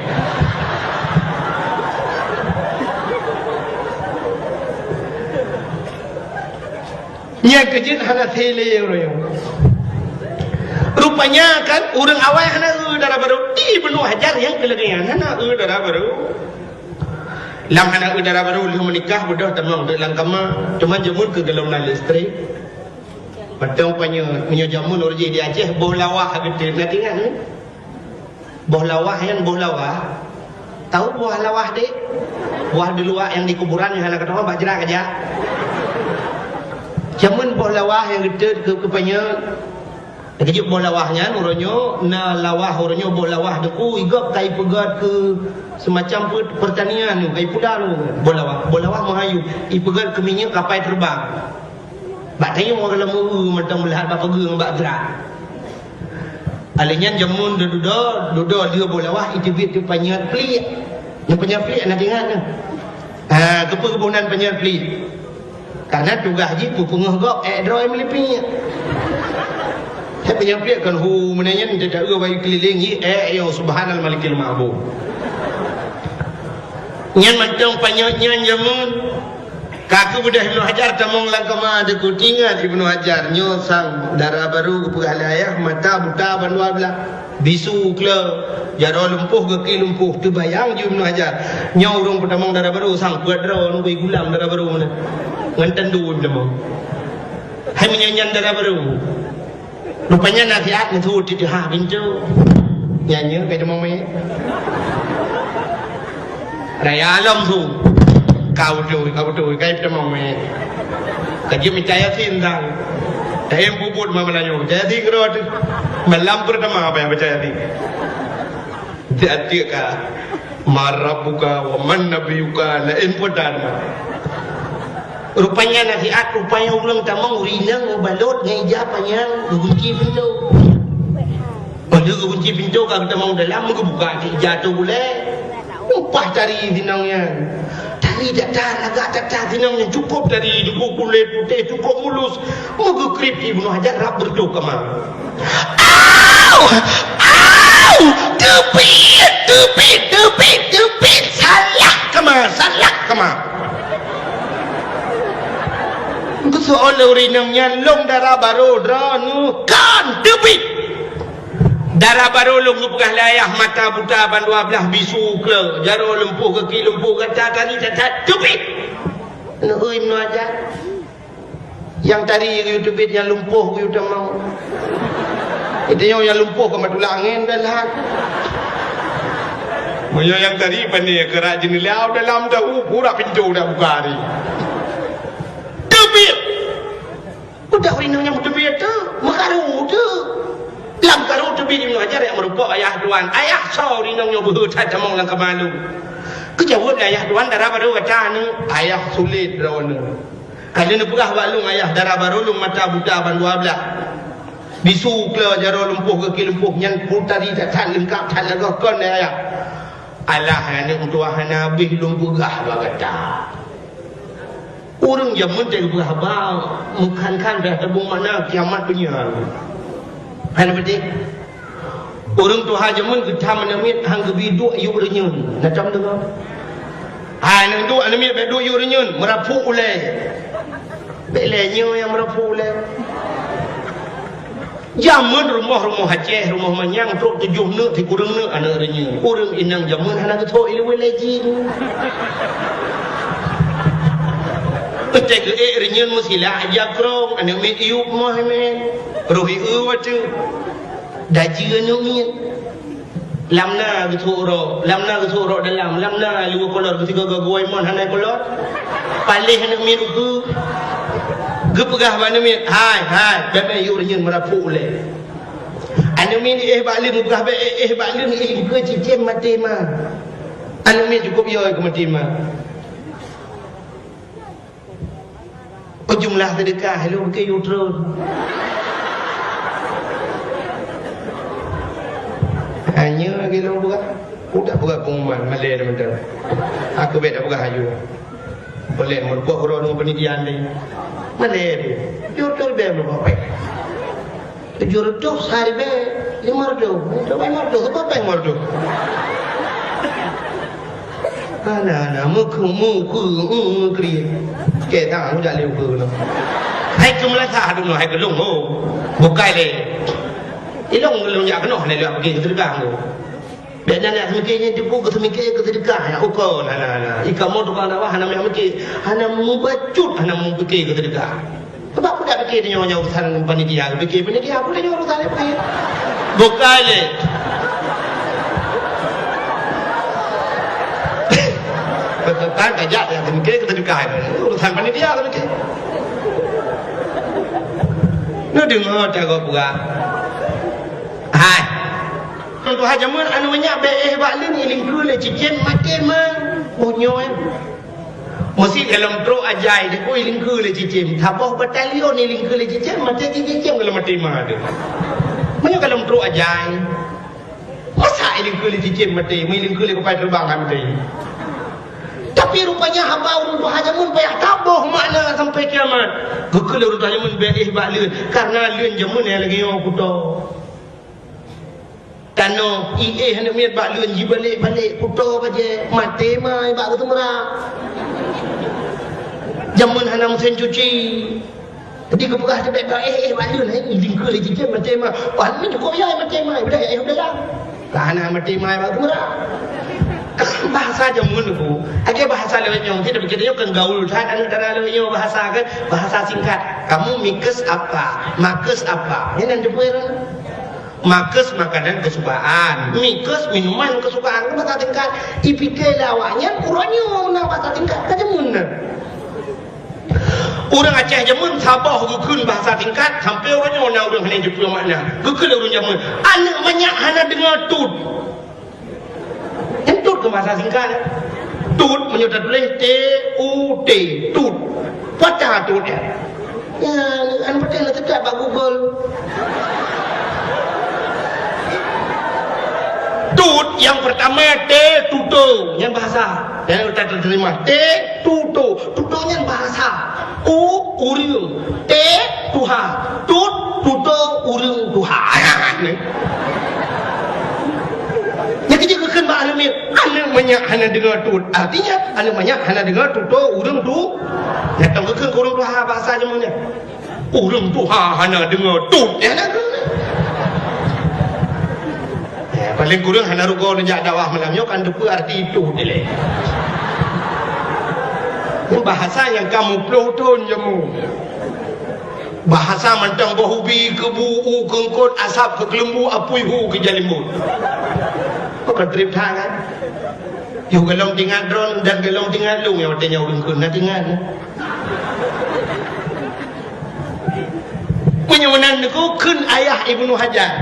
nya kejin hana tele royo rupanya kan urang awal hana darah baru di penuh hajar yang kelebihan hana darah baru lam hana darah baru lu menikah bodoh tamang dalam kama cuma jemur ke dalam listrik padang punya jamun urji di Aceh boh lawah gede nak ingat ni boh lawah tahu buah lawah dek buah di luar yang di kuburan yang hana kata bak jerak aja jamun boh lawah yang gede ke punya kejut boh lawahnya uronyo na lawah uronyo boh lawah deku igap kai pegat ke semacam pertanian tu kai pula tu boh lawah mahayu ipegat ke minyak kapai terbang bak tayu orang lemu mentang melihat bak pegang bak gerak alinyan jamun dudo dia boh lawah itu bit tu panjat pelik yang panjat pelik nak ingat tu keperbunan panjat pelik karena tugas ji pupungah gok droi meliping saya penyampikan hu menanya tidak ada bayi keliling yo subhanal malikil ma'bud Nyan mantong panyonyan jamun. Kaku budah Ibnu Hajar tamong lang kama ada kutingan Ibnu Hajar nyosang darah baru ke pegalayah mata buta bandua belah bisu kle jaro lumpuh ke ki lumpuh tu bayang ju Ibnu Hajar nyau urung petamong darah baru sang kuadro nu gulam darah baru mana nganten du demong hai menyanyan darah baru rupanya nasihat ni thu ti ha pintu nyanyi ke demong me raya alam thu kau tu kai temong me kaji micaya sindang em bubut ma melanyo jadi kerot malam pertama apa yang percaya jadi ka marabuka wa man nabiyuka la impodan rupanya nasihat rupanya ulang tamang urinang balot ngeja panjang gunci pintu pada gunci pintu ka tamang dalam buka jatuh boleh upah cari dinangnya tadi datang agak datang dinangnya cukup dari cukup kulit putih cukup mulus mengekrip Ibnu Hajar rap berdoa kemana tepit salah kemana kesoal urinangnya long darah baru dranu kan tepit darah baru lu ngupah layah mata buta bandua belah bisu ke jaro lumpuh ke ki lumpuh ke tadi tupit Ibnu Hajar yang tadi ke tupit yang lumpuh ke utamau itu yang lumpuh ke matulah angin dalam Maya yang tadi pandai kerak jenilau dalam tahu pura pintu dah buka hari tupit udah urinangnya tupit tu makaru tu lam karu tu bin Ibnu Hajar yang merupakan ayah tuan ayah sau di nang nyobu tak jamong lang kemalu kejawab ayah tuan darah baru kata ni ayah sulit rawana kalau ni pegah balung ayah darah baru lung mata buta ban 12 bisu kle jaro lumpuh ke ki lumpuh nyan putari tak tan lengkap tan lagu kon ayah alah ni untuk nabi lung pegah kata orang zaman tak pegah bang mukan kan dah tabung mana kiamat dunia Hanya betul. Orang tu haja mun kita menamit hang gebi duk yu renyun. Macam tu kan. Nang duk anamit be duk yu renyun merapu ulai. Belenyo yang merapu ulai. Jamun rumah Aceh, rumah Manyang truk 7 neuk ti kurang neuk anak renyun. Urang inang jamun hana ke thok ilmu lejin. Betul ke renyun musila aja krong anak mit iup mah men. Rohi tu daji anungin lamna guturo dalam lamna lu kolor ketiga gagoi mon hanai kolor palih anak mir ugu gepegah mana mir hai bebe yurin merapu le anak mir balin gepegah be balin ke cicem mati ma anak mir cukup yo ke mati ma jumlah sedekah lu ke yutro hanya lagi lu buka udah buka pengumuman malai teman-teman aku beda buka haju boleh merbuat orang pendidikan ni malai jurut be berapa jurut tu sehari be 500 apa yang mardu ana muku kriye ke tang udah leu no hai kumla tha du no hai kelung ho bukai le ilong lu nya keno le lu pergi ke sedekah tu benan nak mikirnya dibu ke mikir ke sedekah ya uko nah ikamu tu kana wah hana mikir hana mubacut hana mikir ke sedekah sebab aku dah fikir dia nyonya urusan panitia fikir panitia aku dah nyonya urusan apa ya bukai le tentang kajak yang mikir ke sedekah urusan panitia ke mikir nu dengar tak kau buka hai tu haja mun anu banyak be baklin iling dulu le cicen makin man bonyo mesti dalam tro ajai de ko iling ku le cicen thapoh batalion iling ku le cicen mate cicen dalam mati ma de banyak dalam tro ajai masa iling ku le cicen mati iling ku le ko pai terbang mati tapi rupanya hamba urun tu haja mun payah taboh makna sampai kiamat gekul urun tu haja mun be baklin karena lun jamun lagi yo kuto Tano hendak miat bak lun ji balik putar baje mati mai bak tu merah. Jamun hana mesin cuci. Jadi kepegah tu bak bak lun lingkul je mati mai. Wan min cukup ya mati mai dah dah. Hana mati mai bak tu merah. Bahasa jamun tu. Ada bahasa lain yang kita berkata kan gaul kan antara lain bahasa kan bahasa singkat. Kamu mikes apa? Makes apa? Ini nanti puera. Makes makanan kesukaan, mikes minuman kesukaan, bahasa tingkat. Ipike lawaknya kurangnya nak bahasa tingkat kajemun. Orang Aceh jamun Sabah gukun bahasa tingkat sampai orangnya orang orang hanya jepul makna. Gukun orang jamun. Anak banyak hana dengar tut. Yang tut ke bahasa singkat. Tut menyudah tulis T-U-T, tut. Baca tut ya. Ya, anak betul tetap bak Google. Tut yang pertama T tuto yang bahasa yang kita terima T tuto tutonya bahasa U urung T tuha tut tuto urung tuha yang kita kekan bah alamir anak banyak hana dengar tut artinya anak banyak hana dengar tuto urung tu yang tahu kekan urung tuha bahasa jamunya urung tuha hana dengar tut ya nak paling kurang hana rugo nejak dakwah malamnya kan depu arti itu dile. Bahasa yang kamu peloton jamu. Bahasa mentang bahubi kebu kengkot asap ke kelembu apui hu ke jalimbut. Kok trip tangan. Yo galong tinggal drone dan galong tinggal lung yang artinya urang kun na tinggal. Penyunan niku kun ayah Ibnu Hajar.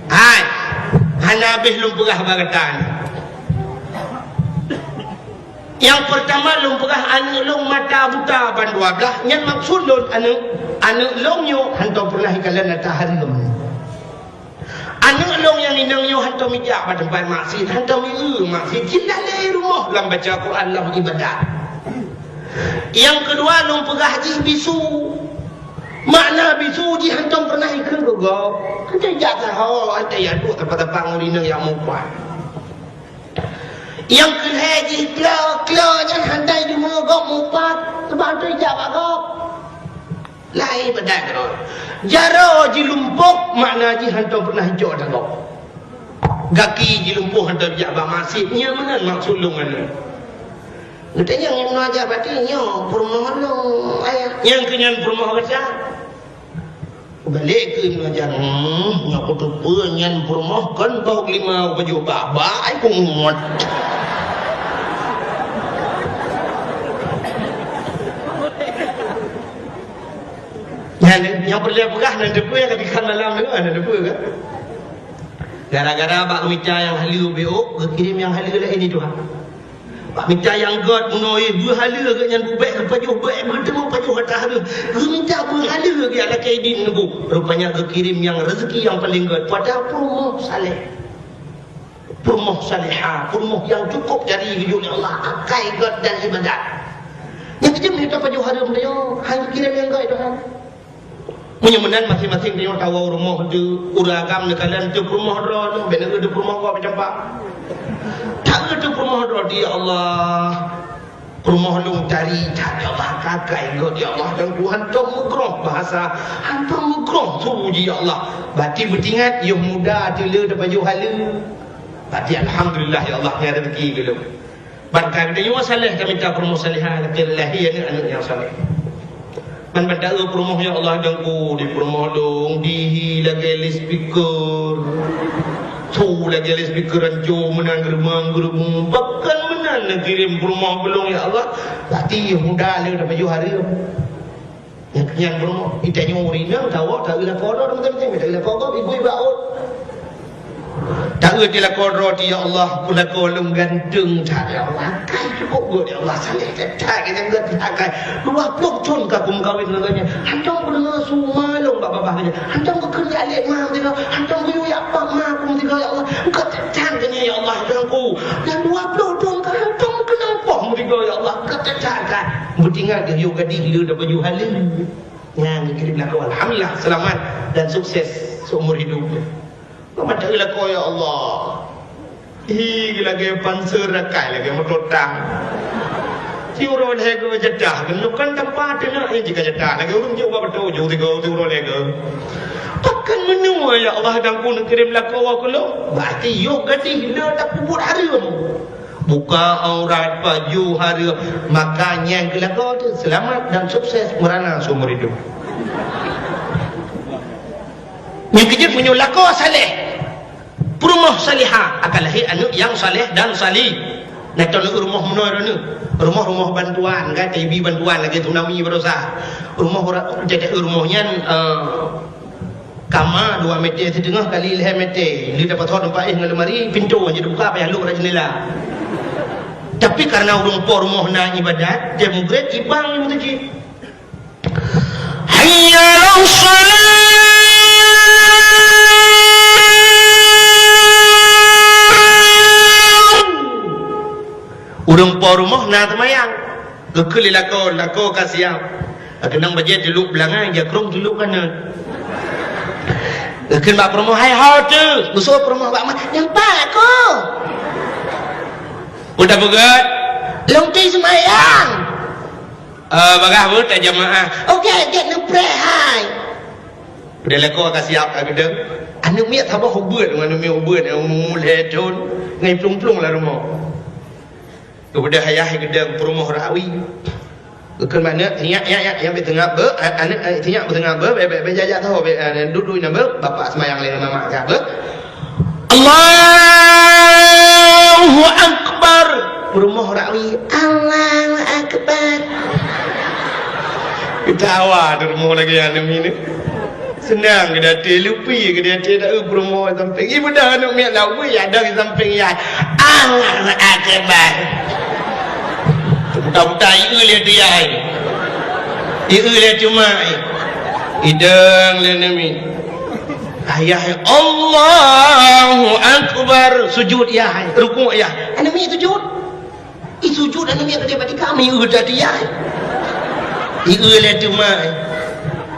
Hai hana habis lumpurah bagatan. Yang pertama lumpurah anu long mata buta ban 12 yang maksud lon anu long yo hanto pernah ikalan ta hari lom. Anu long yang inang yo hanto mijak pada tempat maksud hanto mi maksud cinta dari rumah lam baca Quran lam ibadah. Yang kedua lumpurah haji bisu. Makna bisu di hantam pernah ikut go. Kita jatuh hawa ada yang dua tempat bangun ini yang mupah. Yang kelhaji klo hantai di mogok mupah tempat tu jawab go. Lain bedak go. Jaro ji lumpuk makna ji hantam pernah hijau dah go. Gaki ji lumpuk hantam jawab masihnya mana maksud lungan. Nanti yang mengajar batinnya perumahan lo ayah. Yang kenyan perumahan kerja. Balik ke mengajar. Aku tu penyan perumahan kan bau 5 baju baba. Aku muat. Yang perlu pegah nanti pun yang ketikan dalam tu ada apa kan? Gara-gara bak mica yang halu beok, kirim yang halu lah ini tuan. Pak minta yang God menoi dua hala ke yang baik ke pajuh baik bertemu pajuh kata hala. Minta dua hala ke ala kaidin nebu. Rupanya kekirim yang rezeki yang paling God pada perumoh saleh. Perumoh salihah, perumoh yang cukup dari hidupnya Allah, akai God dan ibadat. Yang kita minta pajuh hala dia, hang kirim yang God itu kan. Menyemenan masing-masing dia tahu rumah tu uragam nekalan tu rumah ro, benar tu rumah kau berjumpa. Tak ada rumah rodi ya Allah. Rumah lung cari ya Allah kakak ikut ya Allah dan Tuhan tu mugroh bahasa hantar mugroh suji ya Allah. Berarti bertingat you muda tila dapat baju hala. Berarti alhamdulillah ya Allah yang rezeki dulu. Barkah kita yo saleh kami minta rumah salihah lahi ni anak yang saleh. Man pada rumah ya Allah dan ku di rumah lung di lagi speaker. Tu lagi les pikiran jo menang geremang bahkan menang nak kirim rumah belum ya Allah berarti muda le dah baju hari yang rumah itanya urina tahu tak gila kodo teman-teman tak gila kodo ibu baut tak gila kodo ya Allah pula kolong gantung tak ya Allah kai cukup buat ya Allah salih tak kita enggak kai 20 tahun kakum kawin neganya hantam benar semua long bapa-bapanya hantam bekerja alek mah dia hantam buyu ya apa mah kum tiga ya Allah engkau tetangnya ya Allah denganku dan 20 tahun kan hantam kenapa mu tiga ya Allah ketetangkan bertinggal dia yoga diri dah baju halal yang dikirim laku alhamdulillah selamat dan sukses seumur hidupnya Kau macam gila kau ya Allah. Gila gaya panser rakai lagi merotang. Si urang lego jedah kan lu kan tempat nak jika jedah lagi urang jauh betul jauh tiga urang lego. Pakan menua ya Allah dan ku nak kirim laku aku lo. Berarti yo gadih le tak kubur haram. Buka aurat baju haram. Makanya gelago tu selamat dan sukses merana seumur hidup. Yang kejut menyu laku saleh. Rumah salihah akan lahir anak yang saleh dan salih. Nak tahu rumah menua ni. Rumah-rumah bantuan kan, TV bantuan lagi tsunami berusaha. Rumah jadi rumahnya kamar 2 meter setengah kali 5 meter. Dia dapat hot tempat dengan lemari, pintu aja dibuka payah lu kat jendela. Tapi karena rumah nak ibadat, dia mugret ibang ni mesti. Hayya 'alas salat. Urang po rumah na tamayang. Gekeli lako kasiap. Kenang bajet dulu belangan dia krong dulu kanan. Geken bak rumah hai hau tu. Musuh rumah bak mah nampak aku. Udah begat. Longti semayang. Bagah bu tak jamaah. Okey, get no pray hai. Udah lako kasiap agedeng. Anu miat thabah hubut dengan anu miat hubut yang mulai ton ngai plung-plung lah rumah. Kepada ayah gedang perumah rawi. Kekan mana tinyak yang bertengah ber anak tinyak bertengah ber bejajak tahu duduk nama bapak semayang lain mama ka ber. Allahu akbar. Perumah rawi. Allahu akbar. Kita awak di rumah lagi yang ni. Senang ke datai lupi ke datai tak perumah samping. Ibu dah anak miak lawi ada di samping ya. Allahu akbar. Budak-budak iu lihat dia iu lihat cuma idang lihat nami ayah Allahu akbar sujud ya rukuk ya nami sujud sujud nami yang daripada kami iu dah dia iu lihat cuma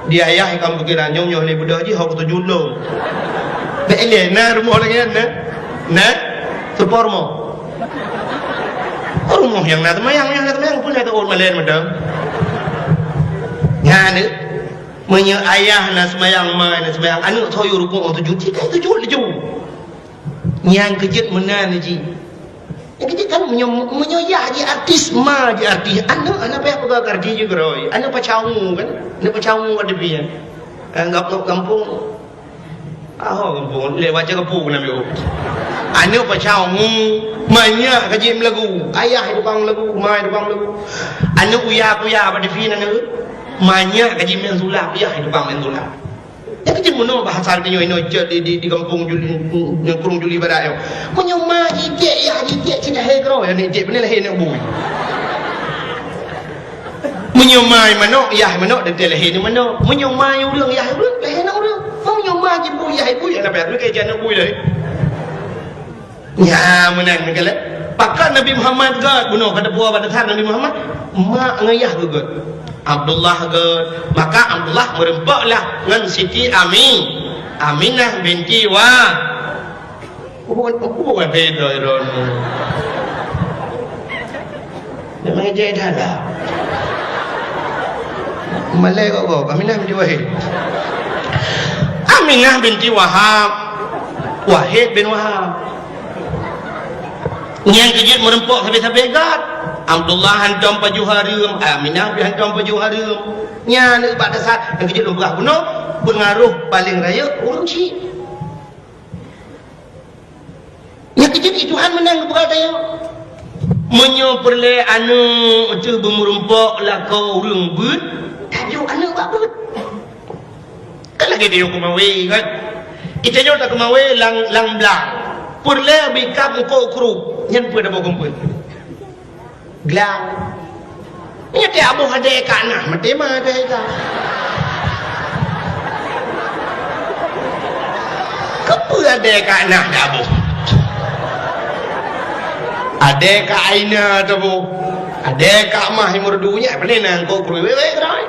dia ayah kamu kira nyonya ni budak je hak sujud lo bele na rumah lagi na sepormo rumah yang nak temayang pun ada orang Malaysia macam yang ni punya ayah nak semayang anak soyo rukuk tu juti kan tu jual je yang kejut menan je yang kejut kan punya ya je artis ma je artis anak payah pegang artis juga roy anak pacamu kan anak pacamu ada pian kampung kampung lewat kampung nak ambil anak pacamu banyak kaji lagu ayah tukang lagu mai tukang lagu anak uya pada fin anak banyak kaji main sulap ayah tukang main sulap ya kaji mono bahasa dia ino di kampung Juli kurung Juli barat yo punya ma ijek ya ijek cina hegro ya ni ijek benar lahir nak bui punya mai mano ya mano dan lahir ni mano punya mai urang ya urang lahir nak urang punya ma je bui ya bui nak payah ke jana bui dah ya menang negala pakar Nabi Muhammad gad bunuh pada buah pada thar Nabi Muhammad mak ngayah gad Abdullah gad maka Abdullah merempaklah dengan Siti Aminah binti bukan beda iron memang jadi dah Malay kok Aminah binti Wahid Aminah binti Wahid bin Wahab yang kejut merempok sampai gad Abdullah hantam baju harum Aminah hantam baju harum nya ni pada saat yang kejut lumrah bunuh pengaruh paling raya orang cik yang kejut Tuhan menang kepada dia menyo perle anu tu bermerempok lah kau urang but tajuk anu buat but kan lagi dia kumawe kan kita nyo tak kumawe lang blang perle bikap ko kru yang pada bogom pun gelang ini dia abu ada kana mati mah ada ka kepu ada kana abu ada ka aina tu bu ada ka mah murdunya penenan ko kru wewe krai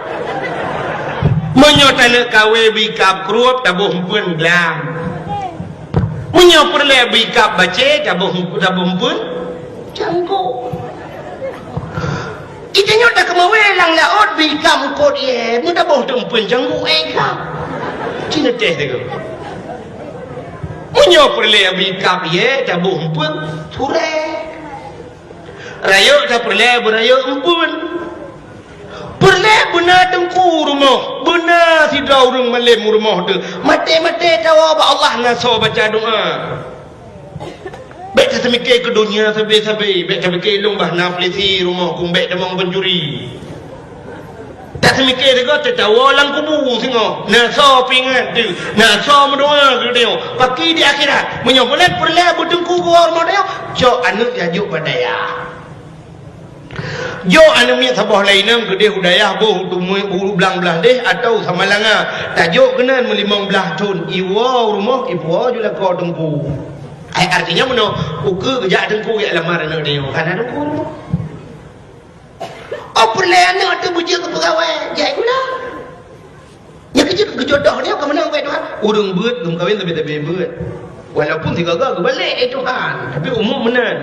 menyotana kawe bikap krup tabuh pun gelang Punya perle bikap baca tabung pun Jangkuk. Itanya dah kemawelang laut bikam kot ye. Muda boh tempun jangkuk engkau. Cina teh tu. Punya perle bikap ye tabung pun Ture. rayo dah perle berayo empun. Perle benar tengku rumah. Benar si daurung malam rumah tu. Mati-mati tawa ba Allah So baca doa. Baik saya mikir ke dunia sampai-sampai. Baik saya mikir lumbah nak pelisi rumah kung baik demang pencuri. Tak saya mikir dia kata tawa lang kubu singo. Nak so pingat tu. Nak so mendoa ke dia. Paki di akhirat. Menyokolat perlah bertengku ke rumah dia. Jok anu jajuk badaya. Jo anu mi sabah lainam ke dia hudayah boh tu bulu belang-belang deh atau sama langa. Tajuk kenan melimang belah tun. Iwa rumah iwa juga kau tengku. Artinya mana uke kejak tengku ya lamar anak dia. Kan ada tengku rumah. Oh perle anak tu bujuk ke pegawai. Jai gula. Ya kerja kejodoh dia ke mana ke Tuhan? Urung beut belum kahwin tapi beut. Walaupun si gagal ke balik Tuhan. Tapi umum benar.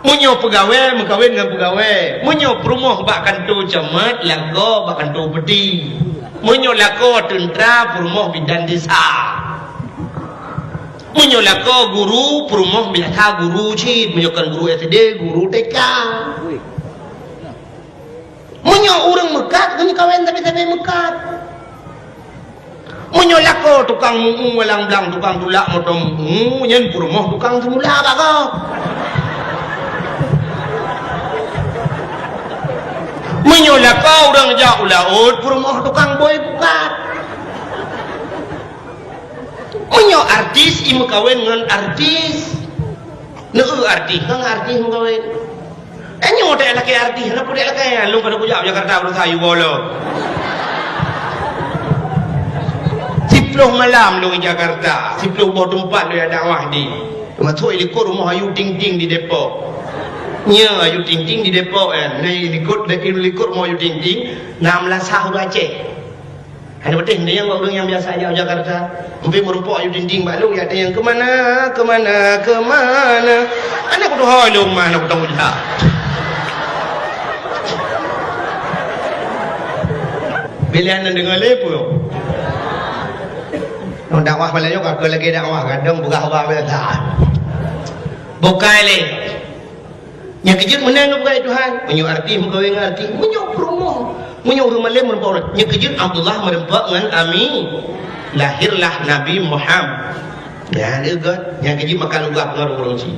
Munyo pegawai mengkawin dengan pegawai. Munyo perumah bak kantor camat lago bak kantor pedi. Munyo lago tentera perumah bidan desa. Munyo lago guru perumah biasa guru cid. Munyo kan guru SD, guru TK. Munyo orang mekat, munyo kawin tapi mekat. Munyo lago tukang mungu walang blang tukang tulak motong mungu nyen perumah tukang semula bago. Menyolah kau orang jauh laut Perumah tukang boy bukat. Menyo artis imu kawin dengan artis. Neu artis Kang artis mu kawin. Enyo tak laki artis nak pudak laki lu kada kujak Jakarta berusayu bolo. Siploh malam lu di Jakarta, siploh bawa tempat lu ada dakwah di. Masuk ikut rumah Ayu Ting Ting di Depok. Nya Ayu Ting Ting di Depok kan. Nai ikut mau Ayu Ting Ting 16 tahun Aceh. Ada betul dia yang orang yang biasa aja Jakarta. Sampai merumpuk Ayu Ting Ting balu ya ada yang kemana. Anak kudu halu mana kudu udah. Pilihan dengar lepo. Nong dakwah malah juga ke lagi dakwah kadang buka hawa beta. Bukai le. Yang kejut menang bukai Tuhan. Menyu arti mengkawin arti. Menyu promo. Menyu rumah le merempak. Yang kejut Abdullah merempak dengan Amin. Lahirlah Nabi Muhammad. Ya, dia God. Yang kejut makan ugap ngaruh orang si.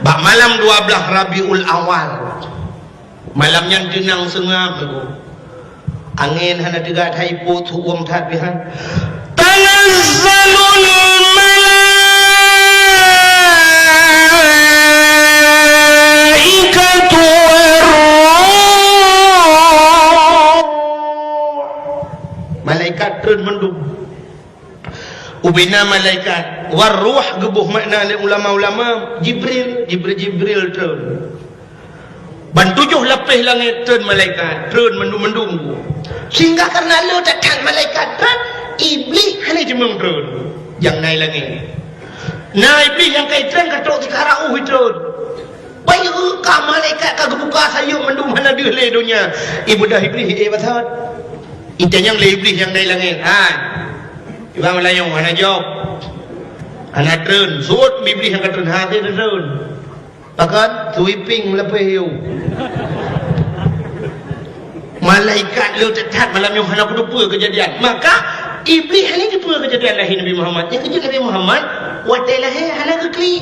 Bak malam 12 Rabiul Awal. Malamnya jenang sengap. Angin hana degat haipo tu uam tat bihan. Tanazzalul malaikatu warruh. Malaikat turun mendung. Ubina malaikat warruh gebuh makna oleh ulama-ulama Jibril turun. Ban 7 lapis langit turun malaikat turun mendung-mendung. Sehingga karena lu datang malaikat dan iblis Hanya cemeng turun yang naik langit. Nah iblis yang kaitan katok di karau itu. bayu ka malaikat ka gebuka sayuk mendung Mana dia le dunia. Ibu dah iblis basat. Itu yang le iblis yang naik langit. Ibang melayung mana jawab. Anak turun suut iblis yang turun hati turun. Pakat sweeping melepas hiu. Malaikat lu tetap malam yang hendak berdupa kejadian. Maka iblis ni apa kejadian lahir Nabi Muhammad. Yang kejadian Nabi Muhammad watai lahir hendak kekli.